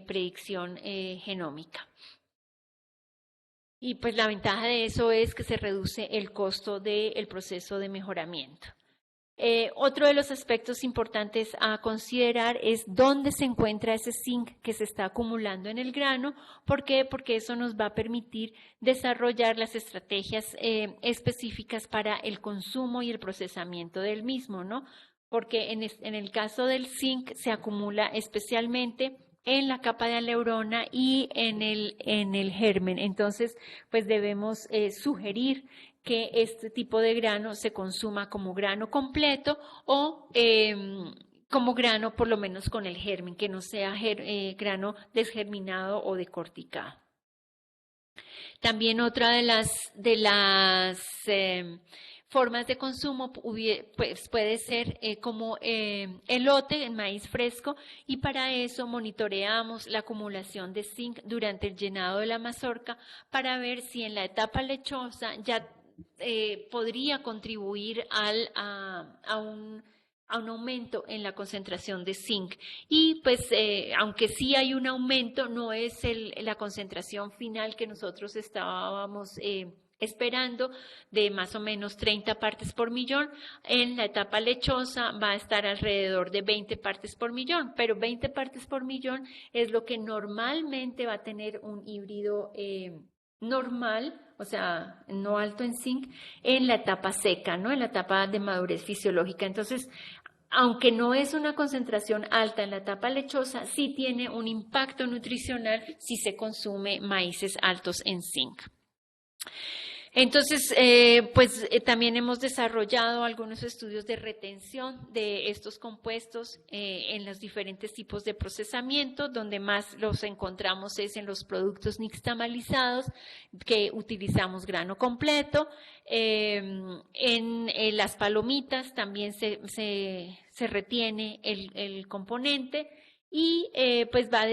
B: predicción genómica. Y pues la ventaja de eso es que se reduce el costo del proceso de mejoramiento. Otro de los aspectos importantes a considerar es dónde se encuentra ese zinc que se está acumulando en el grano. ¿Por qué? Porque eso nos va a permitir desarrollar las estrategias específicas para el consumo y el procesamiento del mismo, ¿no? Porque en el caso del zinc se acumula especialmente en la capa de aleurona y en el germen. Entonces, pues debemos sugerir que este tipo de grano se consuma como grano completo o como grano por lo menos con el germen, que no sea grano desgerminado o decorticado. También otra de las formas de consumo pues puede ser como elote en maíz fresco, y para eso monitoreamos la acumulación de zinc durante el llenado de la mazorca para ver si en la etapa lechosa ya podría contribuir a un aumento en la concentración de zinc. Y pues aunque sí hay un aumento, no es la concentración final que nosotros estábamos esperando, de más o menos 30 partes por millón. En la etapa lechosa va a estar alrededor de 20 partes por millón, pero 20 partes por millón es lo que normalmente va a tener un híbrido normal, o sea, no alto en zinc, en la etapa seca, ¿no? En la etapa de madurez fisiológica. Entonces, aunque no es una concentración alta en la etapa lechosa, sí tiene un impacto nutricional si se consume maíces altos en zinc. Entonces, también hemos desarrollado algunos estudios de retención de estos compuestos en los diferentes tipos de procesamiento. Donde más los encontramos es en los productos nixtamalizados, que utilizamos grano completo. En las palomitas también se retiene el componente. y pues va,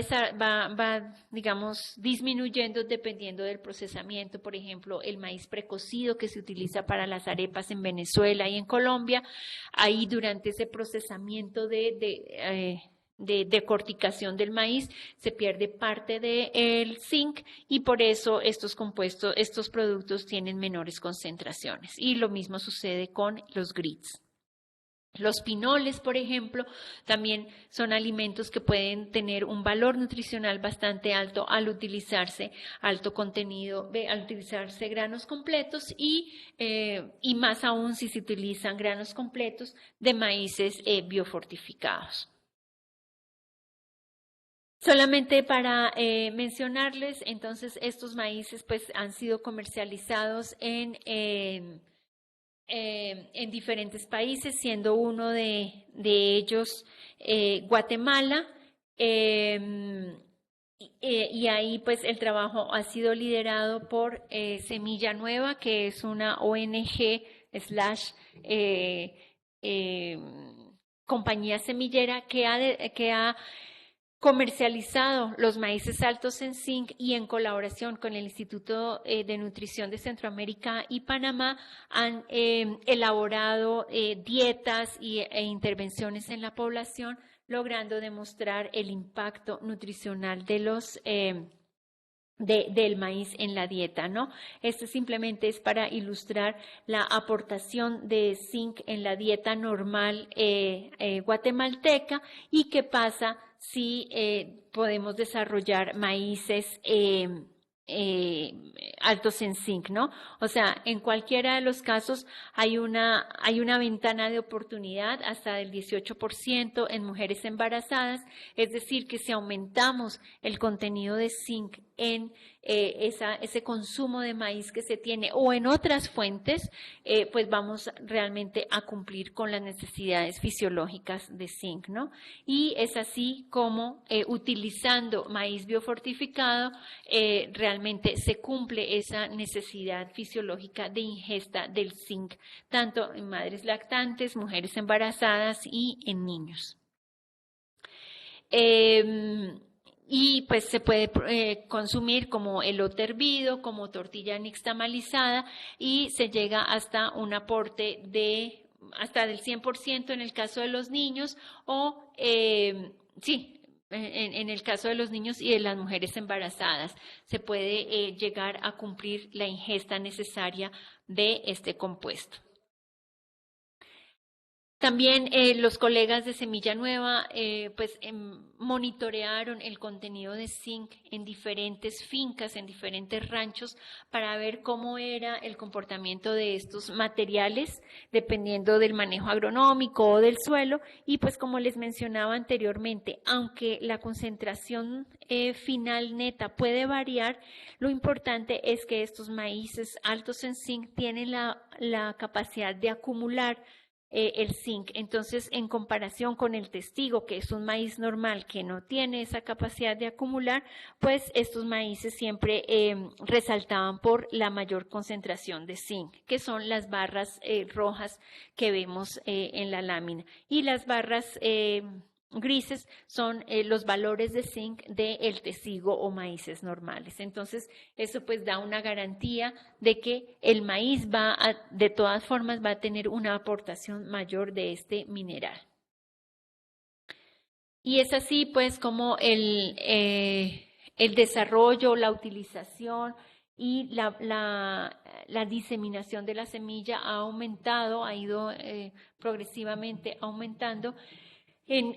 B: digamos, disminuyendo dependiendo del procesamiento. Por ejemplo, el maíz precocido que se utiliza para las arepas en Venezuela y en Colombia, ahí durante ese procesamiento de decorticación del maíz se pierde parte del zinc y por eso estos compuestos, estos productos tienen menores concentraciones. Y lo mismo sucede con los grits. Los pinoles, por ejemplo, también son alimentos que pueden tener un valor nutricional bastante alto al utilizarse alto contenido, al utilizarse granos completos y más aún si se utilizan granos completos de maíces biofortificados. Solamente para mencionarles, entonces estos maíces pues han sido comercializados en diferentes países, siendo uno de ellos Guatemala, y ahí pues el trabajo ha sido liderado por Semilla Nueva, que es una ONG / compañía semillera que ha comercializado los maíces altos en zinc y en colaboración con el Instituto de Nutrición de Centroamérica y Panamá han elaborado dietas e intervenciones en la población, logrando demostrar el impacto nutricional de los del maíz en la dieta, ¿no? Esto simplemente es para ilustrar la aportación de zinc en la dieta normal guatemalteca y qué pasa si podemos desarrollar maíces altos en zinc, ¿no? O sea, en cualquiera de los casos hay una ventana de oportunidad hasta del 18% en mujeres embarazadas, es decir, que si aumentamos el contenido de zinc en ese consumo de maíz que se tiene o en otras fuentes, pues vamos realmente a cumplir con las necesidades fisiológicas de zinc, ¿no? Y es así como utilizando maíz biofortificado realmente se cumple esa necesidad fisiológica de ingesta del zinc, tanto en madres lactantes, mujeres embarazadas y en niños. Y pues se puede consumir como elote hervido, como tortilla nixtamalizada y se llega hasta un aporte de hasta del 100% en el caso de los niños o en el caso de los niños y de las mujeres embarazadas se puede llegar a cumplir la ingesta necesaria de este compuesto. También los colegas de Semilla Nueva pues monitorearon el contenido de zinc en diferentes fincas, en diferentes ranchos, para ver cómo era el comportamiento de estos materiales, dependiendo del manejo agronómico o del suelo. Y pues como les mencionaba anteriormente, aunque la concentración final neta puede variar, lo importante es que estos maíces altos en zinc tienen la capacidad de acumular el zinc. Entonces, en comparación con el testigo, que es un maíz normal que no tiene esa capacidad de acumular, pues estos maíces siempre resaltaban por la mayor concentración de zinc, que son las barras rojas que vemos en la lámina. Y las barras grises son los valores de zinc del testigo o maíces normales. Entonces, eso pues da una garantía de que el maíz de todas formas va a tener una aportación mayor de este mineral. Y es así pues como el desarrollo, la utilización y la diseminación de la semilla ha aumentado, ha ido progresivamente aumentando en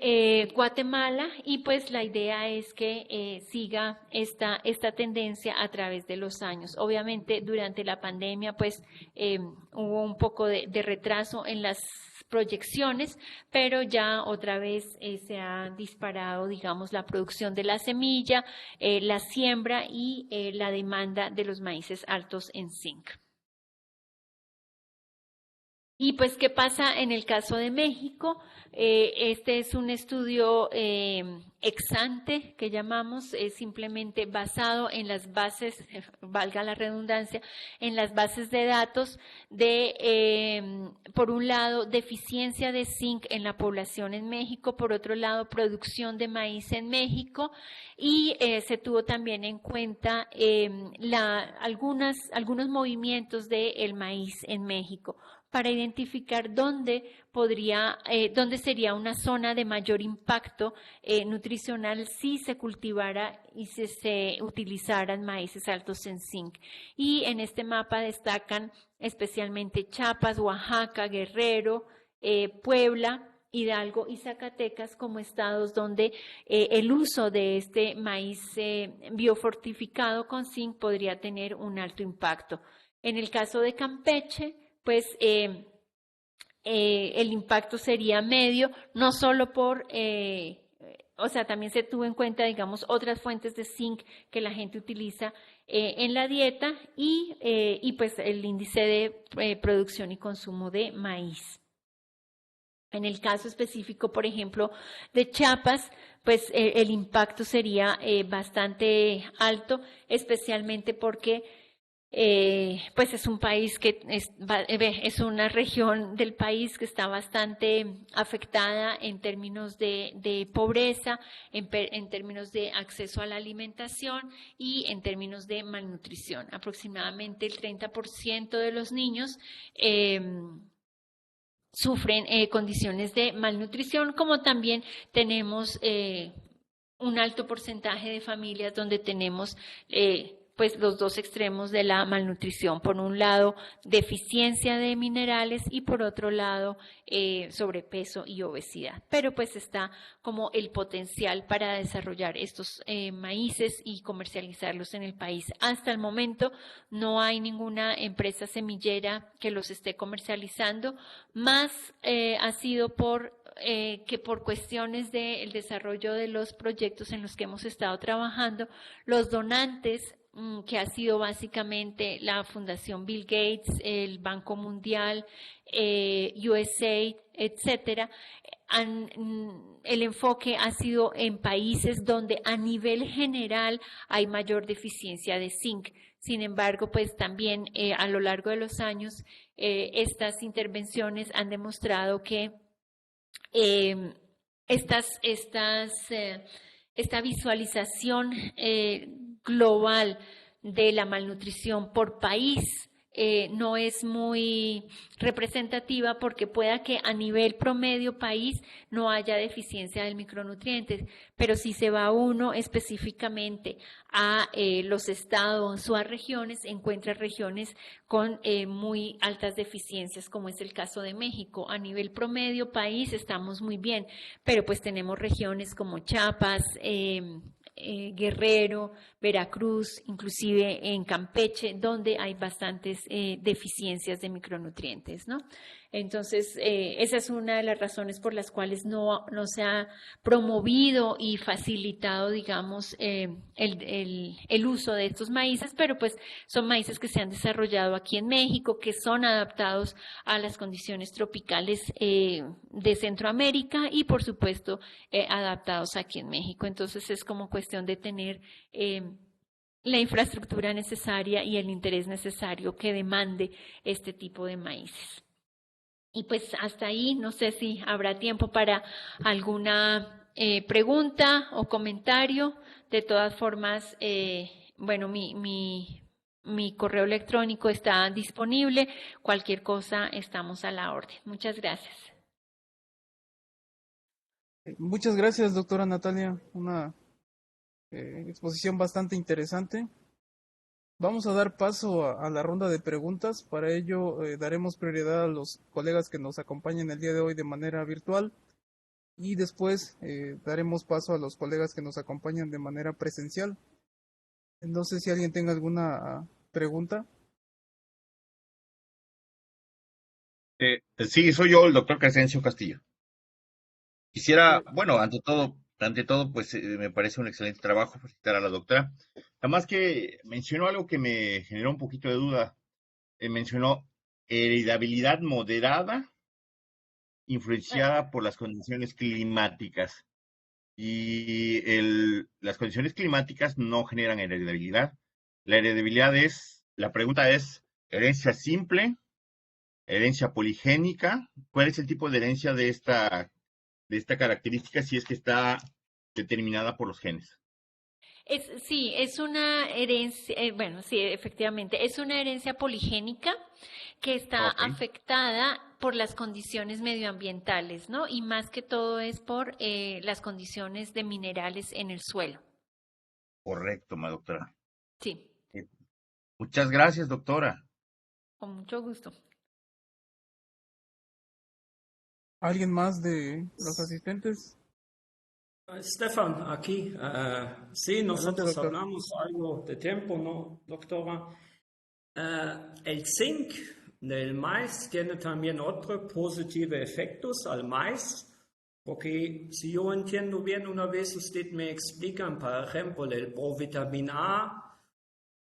B: Guatemala y pues la idea es que siga esta tendencia a través de los años. Obviamente durante la pandemia pues hubo un poco de retraso en las proyecciones, pero ya otra vez se ha disparado, digamos, la producción de la semilla, la siembra y la demanda de los maíces altos en zinc. Y pues, ¿qué pasa en el caso de México? Este es un estudio ex ante, que llamamos, simplemente basado en las bases, valga la redundancia, en las bases de datos de, por un lado, deficiencia de zinc en la población en México, por otro lado, producción de maíz en México, y se tuvo también en cuenta algunos movimientos del maíz en México para identificar dónde sería una zona de mayor impacto nutricional si se cultivara y si se utilizaran maíces altos en zinc. Y en este mapa destacan especialmente Chiapas, Oaxaca, Guerrero, Puebla, Hidalgo y Zacatecas como estados donde el uso de este maíz biofortificado con zinc podría tener un alto impacto. En el caso de Campeche, pues el impacto sería medio, no solo o sea, también se tuvo en cuenta, digamos, otras fuentes de zinc que la gente utiliza en la dieta y pues el índice de producción y consumo de maíz. En el caso específico, por ejemplo, de Chiapas, pues el impacto sería bastante alto, especialmente porque pues es un país es una región del país que está bastante afectada en términos de pobreza, en términos de acceso a la alimentación y en términos de malnutrición. Aproximadamente el 30% de los niños sufren condiciones de malnutrición, como también tenemos un alto porcentaje de familias donde tenemos pues los dos extremos de la malnutrición. Por un lado, deficiencia de minerales y por otro lado, sobrepeso y obesidad. Pero pues está como el potencial para desarrollar estos maíces y comercializarlos en el país. Hasta el momento no hay ninguna empresa semillera que los esté comercializando, más ha sido que por cuestiones del desarrollo de los proyectos en los que hemos estado trabajando, los donantes, que ha sido básicamente la Fundación Bill Gates, el Banco Mundial, USAID, etcétera, el enfoque ha sido en países donde a nivel general hay mayor deficiencia de zinc. Sin embargo, pues también a lo largo de los años estas intervenciones han demostrado que eh, esta visualización global de la malnutrición por país no es muy representativa, porque pueda que a nivel promedio país no haya deficiencia de micronutrientes, pero si se va uno específicamente a los estados o a regiones, encuentra regiones con muy altas deficiencias, como es el caso de México. A nivel promedio país estamos muy bien, pero pues tenemos regiones como Chiapas, Guerrero, Veracruz, inclusive en Campeche, donde hay bastantes deficiencias de micronutrientes, ¿no? Entonces, esa es una de las razones por las cuales no se ha promovido y facilitado, digamos, el uso de estos maíces, pero pues son maíces que se han desarrollado aquí en México, que son adaptados a las condiciones tropicales de Centroamérica y, por supuesto, adaptados aquí en México. Entonces, es como cuestión de tener la infraestructura necesaria y el interés necesario que demande este tipo de maíces. Y pues hasta ahí, no sé si habrá tiempo para alguna pregunta o comentario. De todas formas, bueno, mi correo electrónico está disponible. Cualquier cosa, estamos a la orden. Muchas gracias.
A: Muchas gracias, doctora Natalia. Una exposición bastante interesante. Vamos a dar paso a la ronda de preguntas. Para ello, daremos prioridad a los colegas que nos acompañan el día de hoy de manera virtual y después daremos paso a los colegas que nos acompañan de manera presencial. No sé si alguien tenga alguna pregunta.
C: Sí, soy yo, el doctor Crescencio Castillo. Quisiera, bueno, ante todo, pues me parece un excelente trabajo felicitar a la doctora. Además que mencionó algo que me generó un poquito de duda. Mencionó heredabilidad moderada, influenciada por las condiciones climáticas. Y las condiciones climáticas no generan heredabilidad. La heredabilidad la pregunta es, ¿herencia simple? ¿Herencia poligénica? ¿Cuál es el tipo de herencia de esta característica si es que está determinada por los genes?
B: Sí, es una herencia, bueno, sí, efectivamente, es una herencia poligénica que está
C: Ok,
B: afectada por las condiciones medioambientales, ¿no? Y más que todo es por las condiciones de minerales en el suelo.
C: correcto, ma doctora.
B: Sí,
C: Eh, Muchas gracias, doctora.
B: con mucho gusto.
A: ¿Alguien más de los asistentes?
D: Stefan, aquí. Sí,
A: Adelante,
D: nosotros
A: doctor.
D: hablamos algo de tiempo, ¿no, doctora? El zinc del maíz tiene también otros positivos efectos al maíz, porque si yo entiendo bien, una vez usted me explican, por ejemplo, el provitamina A,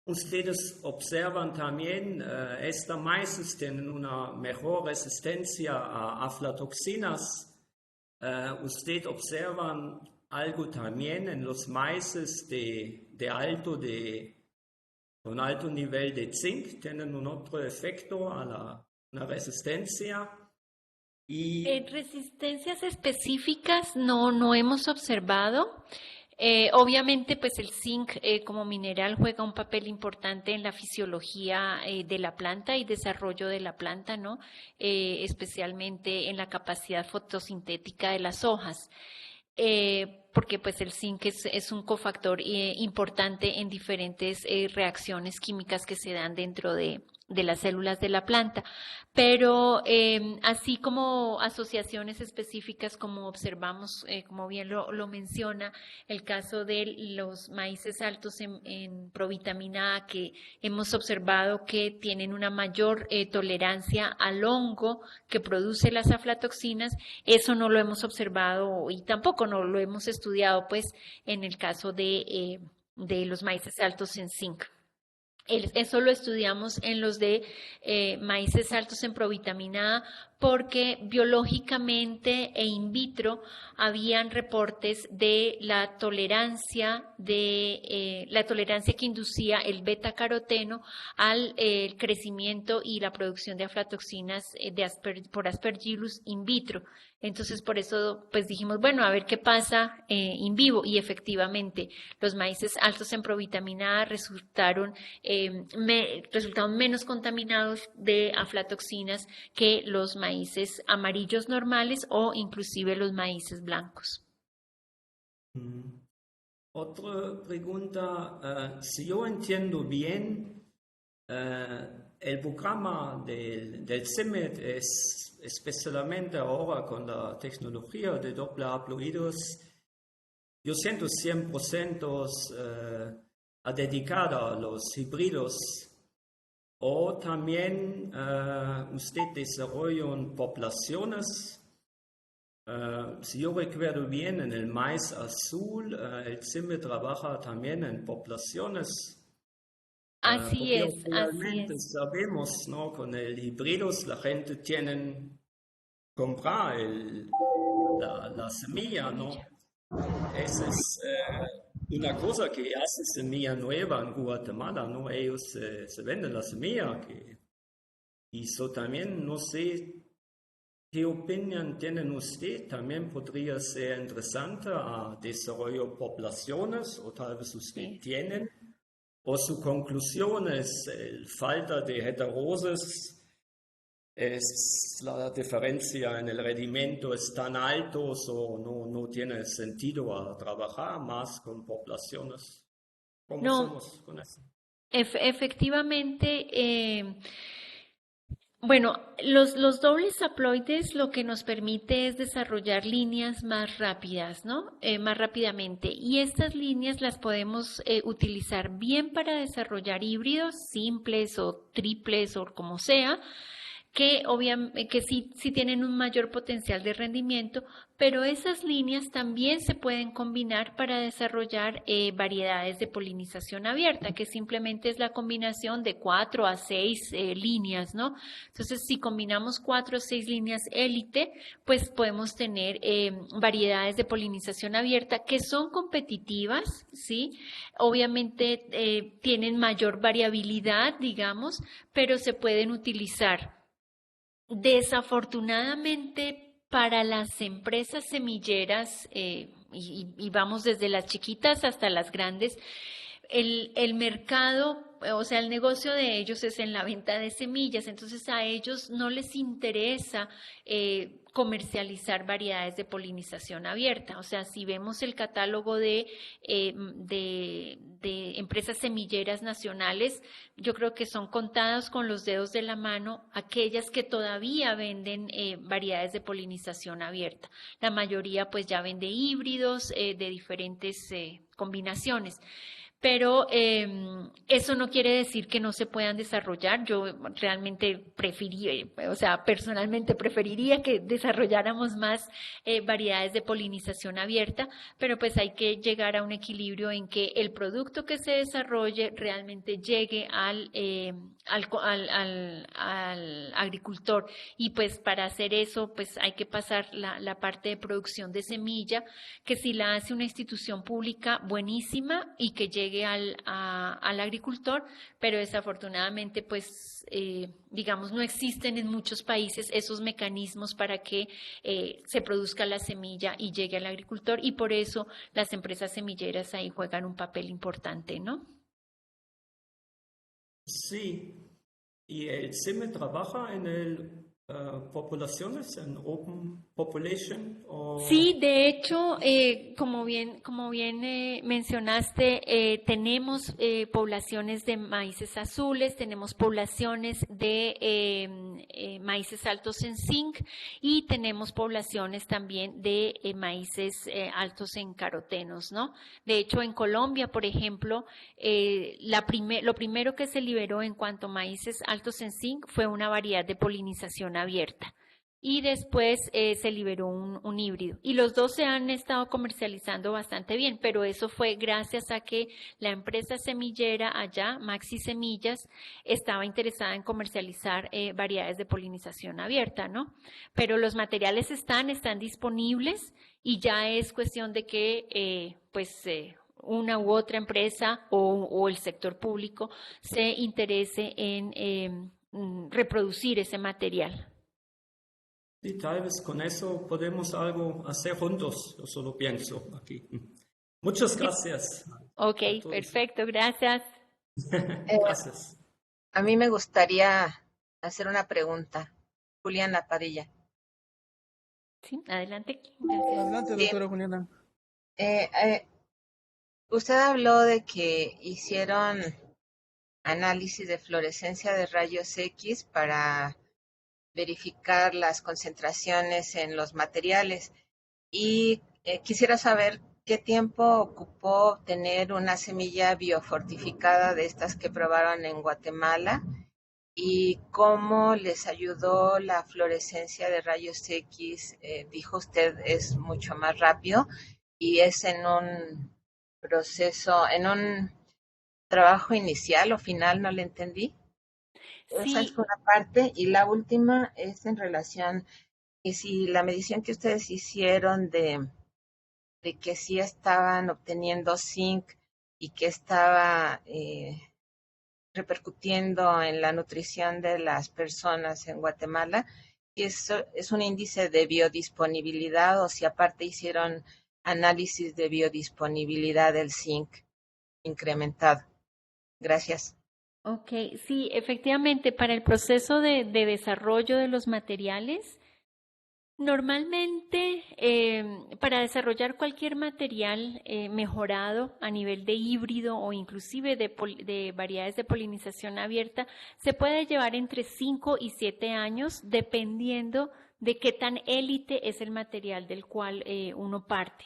D: ustedes observan también, estos maíces tienen una mejor resistencia a aflatoxinas. Usted observan algo también en los maíces con alto nivel de zinc, tienen un otro efecto a la resistencia. Y
B: Resistencias específicas no hemos observado. Obviamente, pues el zinc como mineral juega un papel importante en la fisiología de la planta y desarrollo de la planta, ¿no? Especialmente en la capacidad fotosintética de las hojas. Porque pues el zinc es un cofactor importante en diferentes reacciones químicas que se dan dentro de las células de la planta. Pero así como asociaciones específicas, como observamos, como bien lo menciona, el caso de los maíces altos en provitamina A, que hemos observado que tienen una mayor tolerancia al hongo que produce las aflatoxinas, eso no lo hemos observado y tampoco no lo hemos estudiado, pues, en el caso de los maíces altos en zinc. Eso lo estudiamos en los de maíces altos en provitamina A porque biológicamente e in vitro habían reportes de la tolerancia que inducía el beta-caroteno al crecimiento y la producción de aflatoxinas por Aspergillus in vitro. Entonces, por eso, pues dijimos, bueno, a ver qué pasa in vivo. Y efectivamente, los maíces altos en provitamina A resultaron menos contaminados de aflatoxinas que los maíces amarillos normales o inclusive los maíces blancos.
D: Otra pregunta, si yo entiendo bien, el programa del CIMMYT es especialmente ahora con la tecnología de doble haploides, yo siento 100% dedicado a los híbridos, o también usted desarrolla poblaciones. Si yo recuerdo bien, en el maíz azul, el CIMMYT trabaja también en poblaciones.
B: Así
D: Porque
B: es, así
D: realmente
B: es.
D: sabemos, ¿no? Con el híbridos la gente tiene comprar la semilla, ¿no? Esa es una cosa que hace semilla nueva en Guatemala, ¿no? Ellos se venden la semilla. Y eso también, no sé qué opinión tienen usted. También podría ser interesante a desarrollar poblaciones, o tal vez usted
B: Sí.
D: tienen. O su conclusión es falta de heterosis, es la diferencia en el rendimiento es tan alto o no tiene sentido a trabajar más con poblaciones. ¿Cómo
B: No,
D: somos con eso?
B: efectivamente, bueno, los dobles haploides lo que nos permite es desarrollar líneas más rápidas, ¿no? Más rápidamente. Y estas líneas las podemos utilizar bien para desarrollar híbridos simples o triples o como sea, que obviamente que sí tienen un mayor potencial de rendimiento, pero esas líneas también se pueden combinar para desarrollar variedades de polinización abierta, que simplemente es la combinación de 4 a 6 líneas, ¿no? Entonces, si combinamos 4 o 6 líneas élite, pues podemos tener variedades de polinización abierta que son competitivas, ¿sí? Obviamente tienen mayor variabilidad, digamos, pero se pueden utilizar. Desafortunadamente, para las empresas semilleras, y vamos desde las chiquitas hasta las grandes, el mercado, o sea, el negocio de ellos es en la venta de semillas, entonces a ellos no les interesa comercializar variedades de polinización abierta. O sea, si vemos el catálogo de empresas semilleras nacionales, yo creo que son contadas con los dedos de la mano aquellas que todavía venden variedades de polinización abierta. La mayoría pues ya vende híbridos de diferentes combinaciones. Pero eso no quiere decir que no se puedan desarrollar. Yo realmente personalmente preferiría que desarrolláramos más variedades de polinización abierta, pero pues hay que llegar a un equilibrio en que el producto que se desarrolle realmente llegue al agricultor. Y pues para hacer eso, pues hay que pasar la parte de producción de semilla, que si la hace una institución pública, buenísima, y que llegue al agricultor, pero desafortunadamente pues digamos no existen en muchos países esos mecanismos para que se produzca la semilla y llegue al agricultor, y por eso las empresas semilleras ahí juegan un papel importante, ¿no?
D: Sí, y el CIME trabaja en el poblaciones, en Open Population.
B: Sí, de hecho, como bien mencionaste, tenemos poblaciones de maíces azules, tenemos poblaciones de maíces altos en zinc, y tenemos poblaciones también de maíces altos en carotenos, ¿no? De hecho, en Colombia, por ejemplo, lo primero que se liberó en cuanto a maíces altos en zinc fue una variedad de polinización abierta. Y después se liberó un híbrido. Y los dos se han estado comercializando bastante bien, pero eso fue gracias a que la empresa semillera allá, Maxi Semillas, estaba interesada en comercializar variedades de polinización abierta, ¿no? Pero los materiales están disponibles, y ya es cuestión de que una u otra empresa o el sector público se interese en reproducir ese material.
D: Sí, tal vez con eso podemos algo hacer juntos, yo solo pienso aquí. Muchas gracias.
B: Ok, perfecto, gracias.
D: Gracias.
E: A mí me gustaría hacer una pregunta. Juliana Padilla.
B: Sí, adelante. Gracias.
A: Adelante, doctora Juliana.
E: Usted habló de que hicieron análisis de fluorescencia de rayos X para verificar las concentraciones en los materiales, y quisiera saber qué tiempo ocupó obtener una semilla biofortificada de estas que probaron en Guatemala, y cómo les ayudó la fluorescencia de rayos X. Dijo usted es mucho más rápido y es en un proceso, en un trabajo inicial o final, no le entendí.
B: Sí.
E: Esa es una parte, y la última es en relación que si la medición que ustedes hicieron de que sí estaban obteniendo zinc y que estaba repercutiendo en la nutrición de las personas en Guatemala, si eso es un índice de biodisponibilidad o si aparte hicieron análisis de biodisponibilidad del zinc incrementado. Gracias.
B: Ok, sí, efectivamente, para el proceso de desarrollo de los materiales, normalmente para desarrollar cualquier material mejorado a nivel de híbrido o inclusive de variedades de polinización abierta, se puede llevar entre 5 y 7 años dependiendo de qué tan élite es el material del cual uno parte.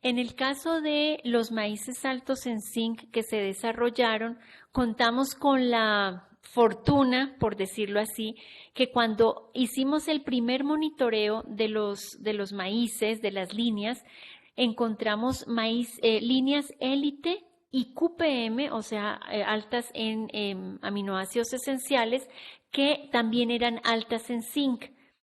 B: En el caso de los maíces altos en zinc que se desarrollaron, contamos con la fortuna, por decirlo así, que cuando hicimos el primer monitoreo de los maíces, de las líneas, encontramos líneas élite y QPM, o sea, altas en aminoácidos esenciales, que también eran altas en zinc.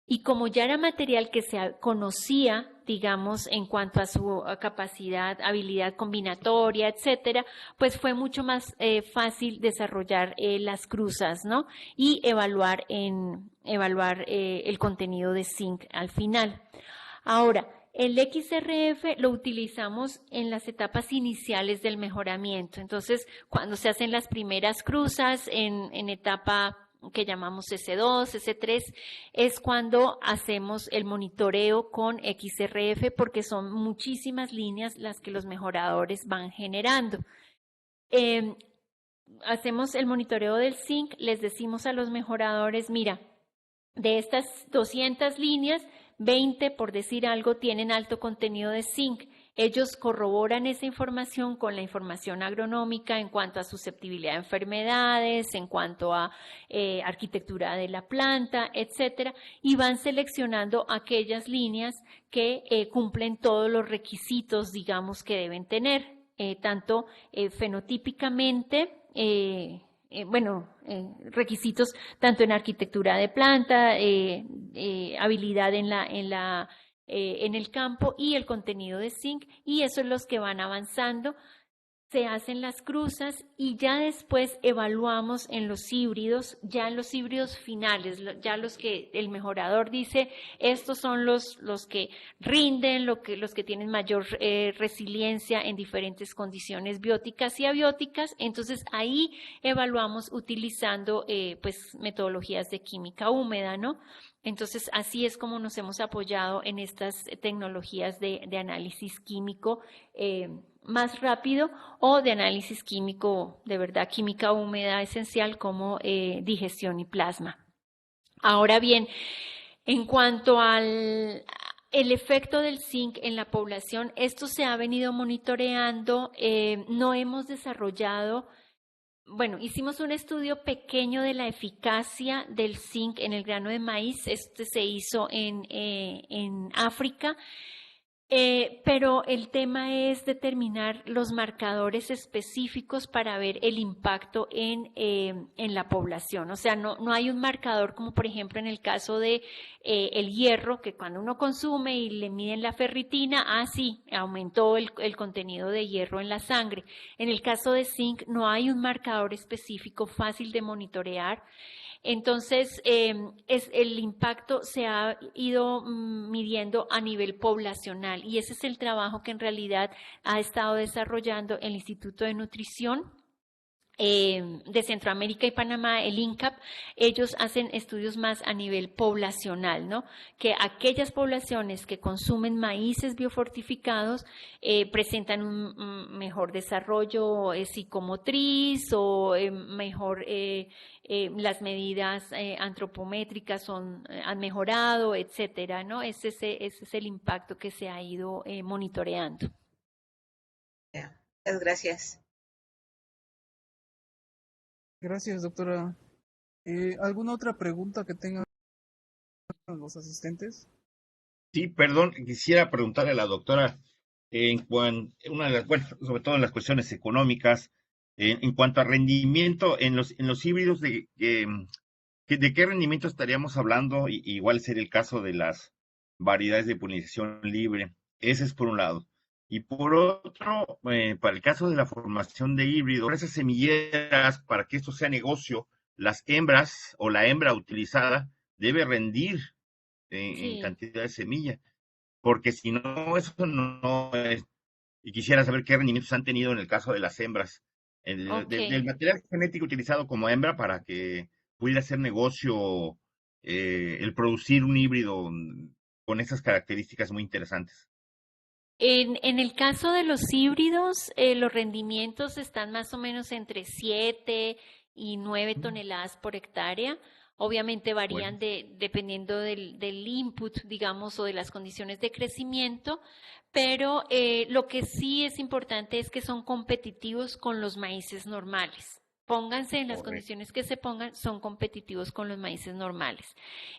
B: Y como ya era material que se conocía, digamos, en cuanto a su capacidad, habilidad combinatoria, etcétera, pues fue mucho más fácil desarrollar las cruzas, ¿no? Y evaluar el contenido de zinc al final. Ahora, el XRF lo utilizamos en las etapas iniciales del mejoramiento. Entonces, cuando se hacen las primeras cruzas en etapa que llamamos S2, S3, es cuando hacemos el monitoreo con XRF porque son muchísimas líneas las que los mejoradores van generando. Hacemos el monitoreo del zinc, les decimos a los mejoradores, mira, de estas 200 líneas, 20, por decir algo, tienen alto contenido de zinc. Ellos corroboran esa información con la información agronómica en cuanto a susceptibilidad a enfermedades, en cuanto a arquitectura de la planta, etcétera, y van seleccionando aquellas líneas que cumplen todos los requisitos, digamos, que deben tener, tanto fenotípicamente, requisitos tanto en arquitectura de planta, habilidad en el campo y el contenido de zinc, y eso es los que van avanzando. Se hacen las cruzas y ya después evaluamos en los híbridos, ya en los híbridos finales, ya los que el mejorador dice, estos son los que rinden, los que tienen mayor resiliencia en diferentes condiciones bióticas y abióticas. Entonces ahí evaluamos utilizando pues metodologías de química húmeda, ¿no? Entonces, así es como nos hemos apoyado en estas tecnologías de análisis químico más rápido o de análisis químico, de verdad, química húmeda esencial como digestión y plasma. Ahora bien, en cuanto al efecto del zinc en la población, esto se ha venido monitoreando, no hemos desarrollado. Bueno, hicimos un estudio pequeño de la eficacia del zinc en el grano de maíz. Este se hizo en África, pero el tema es determinar los marcadores específicos para ver el impacto en la población. O sea, no hay un marcador como por ejemplo en el caso de el hierro, que cuando uno consume y le miden la ferritina, sí, aumentó el contenido de hierro en la sangre. En el caso de zinc no hay un marcador específico fácil de monitorear. Entonces, el impacto se ha ido midiendo a nivel poblacional y ese es el trabajo que en realidad ha estado desarrollando el Instituto de Nutrición de Centroamérica y Panamá, el INCAP. Ellos hacen estudios más a nivel poblacional, ¿no? Que aquellas poblaciones que consumen maíces biofortificados presentan un mejor desarrollo psicomotriz o mejor las medidas antropométricas han mejorado, etcétera, ¿no? Ese es el impacto que se ha ido monitoreando.
E: Muchas gracias.
A: Gracias, doctora. ¿Alguna otra pregunta que tengan los asistentes?
C: Sí, perdón, quisiera preguntarle a la doctora sobre todo en las cuestiones económicas, en cuanto a rendimiento en los híbridos, ¿de qué rendimiento estaríamos hablando? Igual sería el caso de las variedades de polinización libre. Ese es por un lado. Y por otro, para el caso de la formación de híbridos, esas semilleras, para que esto sea negocio, las hembras o la hembra utilizada debe rendir en cantidad de semilla, porque si no, eso no es. Y quisiera saber qué rendimientos han tenido en el caso de las hembras, del material genético utilizado como hembra para que pudiera ser negocio el producir un híbrido con esas características muy interesantes.
B: En el caso de los híbridos, los rendimientos están más o menos entre 7 y 9 toneladas por hectárea. Obviamente varían dependiendo del input, digamos, o de las condiciones de crecimiento, pero lo que sí es importante es que son competitivos con los maíces normales. pónganse en las
C: Correcto.
B: condiciones que se pongan, son competitivos con los maíces normales.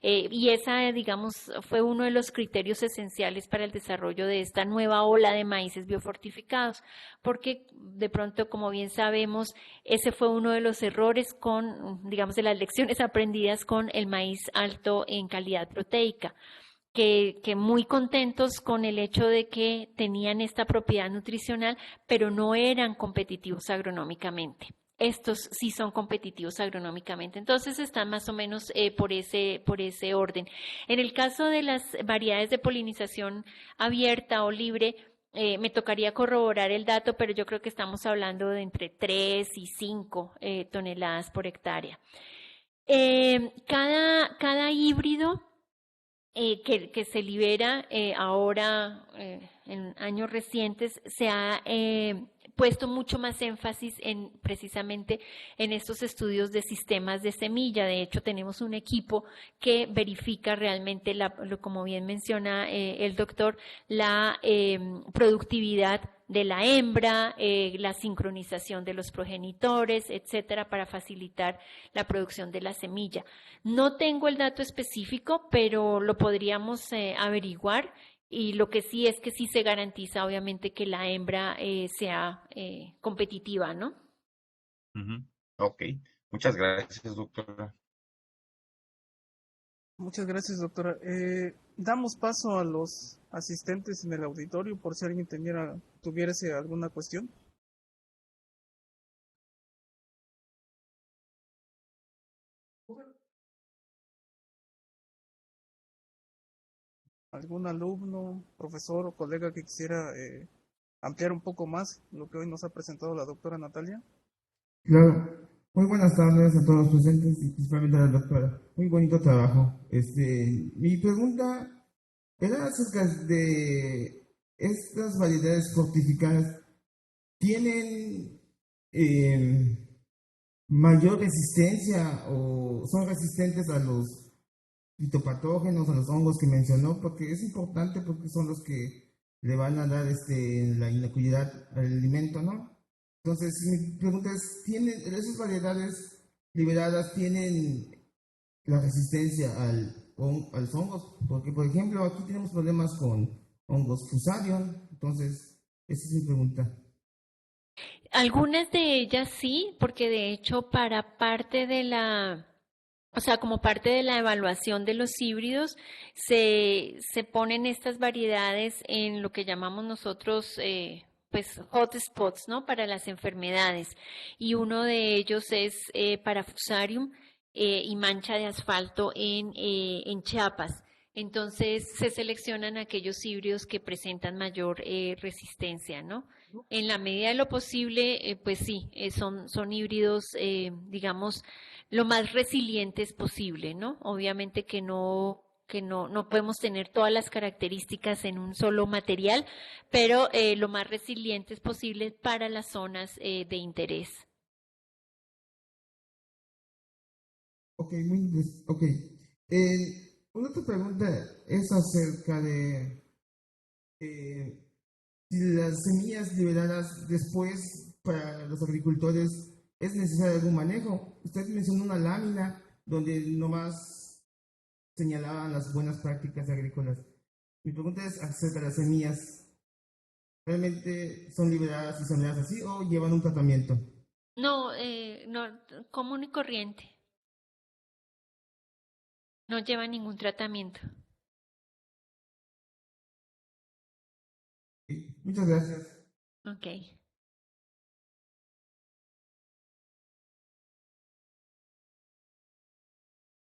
B: Y esa, digamos, fue uno de los criterios esenciales para el desarrollo de esta nueva ola de maíces biofortificados, porque de pronto, como bien sabemos, ese fue uno de los errores con, digamos, de las lecciones aprendidas con el maíz alto en calidad proteica. Que muy contentos con el hecho de que tenían esta propiedad nutricional, pero no eran competitivos agronómicamente. Estos sí son competitivos agronómicamente, entonces están más o menos por ese orden. En el caso de las variedades de polinización abierta o libre, me tocaría corroborar el dato, pero yo creo que estamos hablando de entre 3 y 5 toneladas por hectárea. Cada híbrido que se libera ahora en años recientes se ha puesto mucho más énfasis en precisamente en estos estudios de sistemas de semilla. De hecho, tenemos un equipo que verifica realmente, como bien menciona el doctor, la productividad de la hembra, la sincronización de los progenitores, etcétera, para facilitar la producción de la semilla. No tengo el dato específico, pero lo podríamos averiguar, y lo que sí es que sí se garantiza obviamente que la hembra sea competitiva, ¿no?
C: Ok, muchas gracias, doctora.
A: Muchas gracias, doctora. Damos paso a los asistentes en el auditorio por si alguien tuviese alguna cuestión. ¿Algún alumno, profesor o colega que quisiera ampliar un poco más lo que hoy nos ha presentado la doctora Natalia?
F: Claro. Muy buenas tardes a todos los presentes y principalmente a la doctora. Muy bonito trabajo. Mi pregunta era acerca de estas variedades fortificadas. ¿Tienen mayor resistencia o son resistentes a los fitopatógenos, a los hongos que mencionó? Porque es importante, porque son los que le van a dar la inocuidad al alimento, ¿no? Entonces, mi pregunta es, ¿tienen esas variedades liberadas tienen la resistencia a los hongos? Porque, por ejemplo, aquí tenemos problemas con hongos Fusarium. Entonces, esa es mi pregunta.
B: Algunas de ellas sí, porque de hecho para parte de o sea, como parte de la evaluación de los híbridos, se ponen estas variedades en lo que llamamos nosotros, pues, hotspots, ¿no? Para las enfermedades. Y uno de ellos es para Fusarium y mancha de asfalto en Chiapas. Entonces, se seleccionan aquellos híbridos que presentan mayor resistencia, ¿no? En la medida de lo posible, pues sí, son híbridos, digamos, lo más resilientes posible, ¿no? Obviamente no podemos tener todas las características en un solo material, pero lo más resilientes posible para las zonas de interés.
F: Ok, ok. Una otra pregunta es acerca de si las semillas liberadas después para los agricultores es necesario algún manejo. Usted mencionó una lámina donde nomás señalaban las buenas prácticas agrícolas. Mi pregunta es acerca de las semillas. ¿Realmente son liberadas y sembradas así o llevan un tratamiento?
B: No, común y corriente. No lleva ningún tratamiento.
F: Sí, muchas gracias.
B: Ok.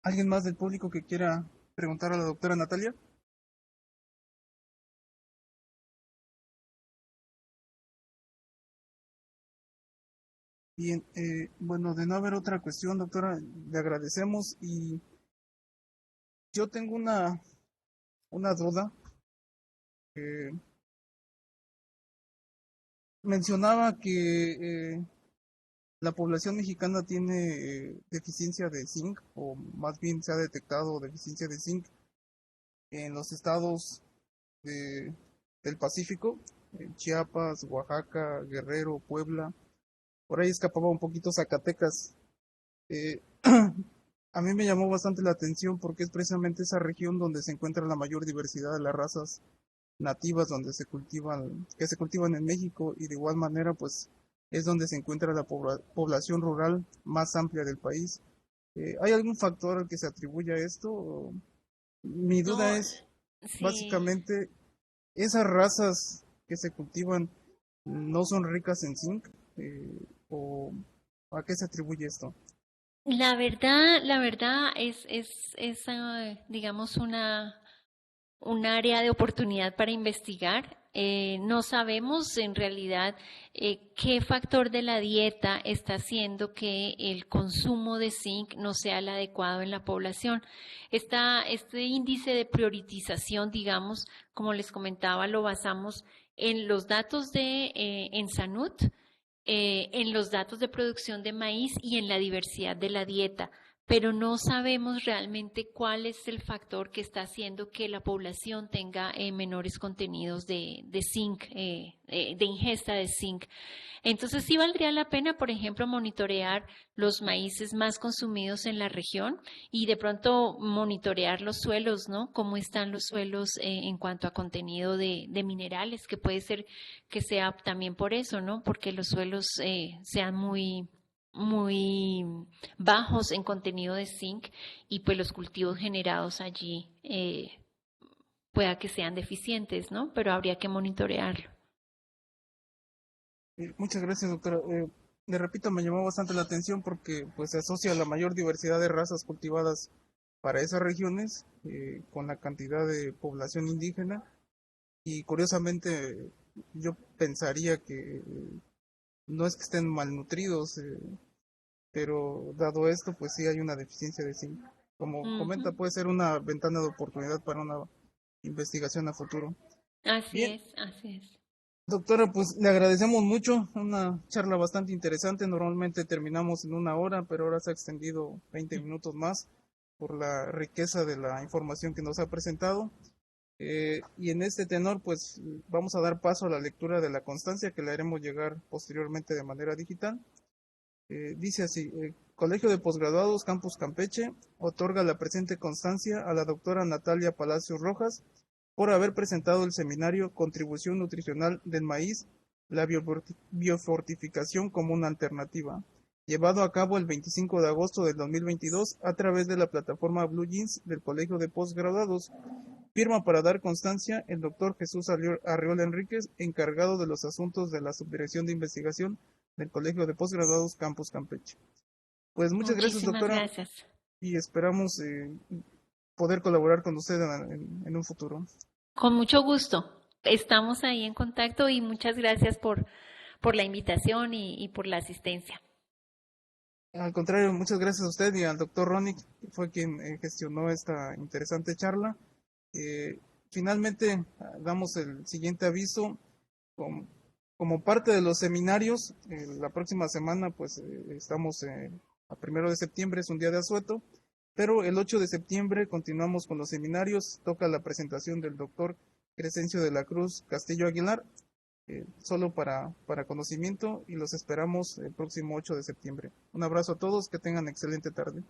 A: ¿Alguien más del público que quiera preguntar a la doctora Natalia? Bien, bueno, de no haber otra cuestión, doctora, le agradecemos y yo tengo una duda. Mencionaba que la población mexicana tiene deficiencia de zinc, o más bien se ha detectado deficiencia de zinc en los estados del Pacífico, en Chiapas, Oaxaca, Guerrero, Puebla. por ahí escapaba un poquito Zacatecas. Eh, a mí me llamó bastante la atención porque es precisamente esa región donde se encuentra la mayor diversidad de las razas nativas que se cultivan en México, y de igual manera pues es donde se encuentra la población rural más amplia del país. ¿Hay algún factor al que se atribuya esto? Mi
B: No,
A: duda es
B: sí.
A: básicamente, esas razas que se cultivan no son ricas en zinc, o ¿a qué se atribuye esto?
B: La verdad es digamos, un área de oportunidad para investigar. No sabemos en realidad qué factor de la dieta está haciendo que el consumo de zinc no sea el adecuado en la población. Este índice de priorización, digamos, como les comentaba, lo basamos en los datos de Ensanut, en los datos de producción de maíz y en la diversidad de la dieta, pero no sabemos realmente cuál es el factor que está haciendo que la población tenga menores contenidos de zinc, de ingesta de zinc. Entonces sí valdría la pena, por ejemplo, monitorear los maíces más consumidos en la región y de pronto monitorear los suelos, ¿no? Cómo están los suelos en cuanto a contenido de minerales, que puede ser que sea también por eso, ¿no? Porque los suelos sean muy bajos en contenido de zinc y pues los cultivos generados allí pueda que sean deficientes, ¿no? Pero habría que monitorearlo.
A: Muchas gracias, doctora. Le repito, me llamó bastante la atención porque pues se asocia la mayor diversidad de razas cultivadas para esas regiones, con la cantidad de población indígena, y curiosamente yo pensaría que no es que estén malnutridos, pero dado esto, pues sí hay una deficiencia de zinc. Como comenta,
B: Ujú.
A: puede ser una ventana de oportunidad para una investigación a futuro.
B: Así
A: Bien,
B: es, así es.
A: doctora, pues le agradecemos mucho, una charla bastante interesante. Normalmente terminamos en 1 hora, pero ahora se ha extendido 20 minutos más por la riqueza de la información que nos ha presentado. Y en este tenor, pues vamos a dar paso a la lectura de la constancia que le haremos llegar posteriormente de manera digital. Dice así: Colegio de Posgraduados Campus Campeche otorga la presente constancia a la doctora Natalia Palacios Rojas por haber presentado el seminario Contribución Nutricional del Maíz, la biofortificación como una alternativa, llevado a cabo el 25 de agosto del 2022 a través de la plataforma Blue Jeans del Colegio de Posgraduados. Firma para dar constancia el doctor Jesús Arriola Enríquez, encargado de los asuntos de la Subdirección de Investigación del Colegio de Posgraduados Campus Campeche. Pues muchas gracias,
B: Muchísimas
A: doctora,
B: gracias.
A: y esperamos poder colaborar con usted en un futuro.
B: Con mucho gusto. Estamos ahí en contacto y muchas gracias por la invitación y por la asistencia.
A: Al contrario, muchas gracias a usted y al doctor Ronick, que fue quien gestionó esta interesante charla. Finalmente, damos el siguiente aviso. Como, como parte de los seminarios, la próxima semana, pues estamos a 1 de septiembre, es un día de asueto, pero el 8 de septiembre continuamos con los seminarios. Toca la presentación del doctor Crescencio de la Cruz Castillo Aguilar, solo para conocimiento, y los esperamos el próximo 8 de septiembre. Un abrazo a todos, que tengan excelente tarde.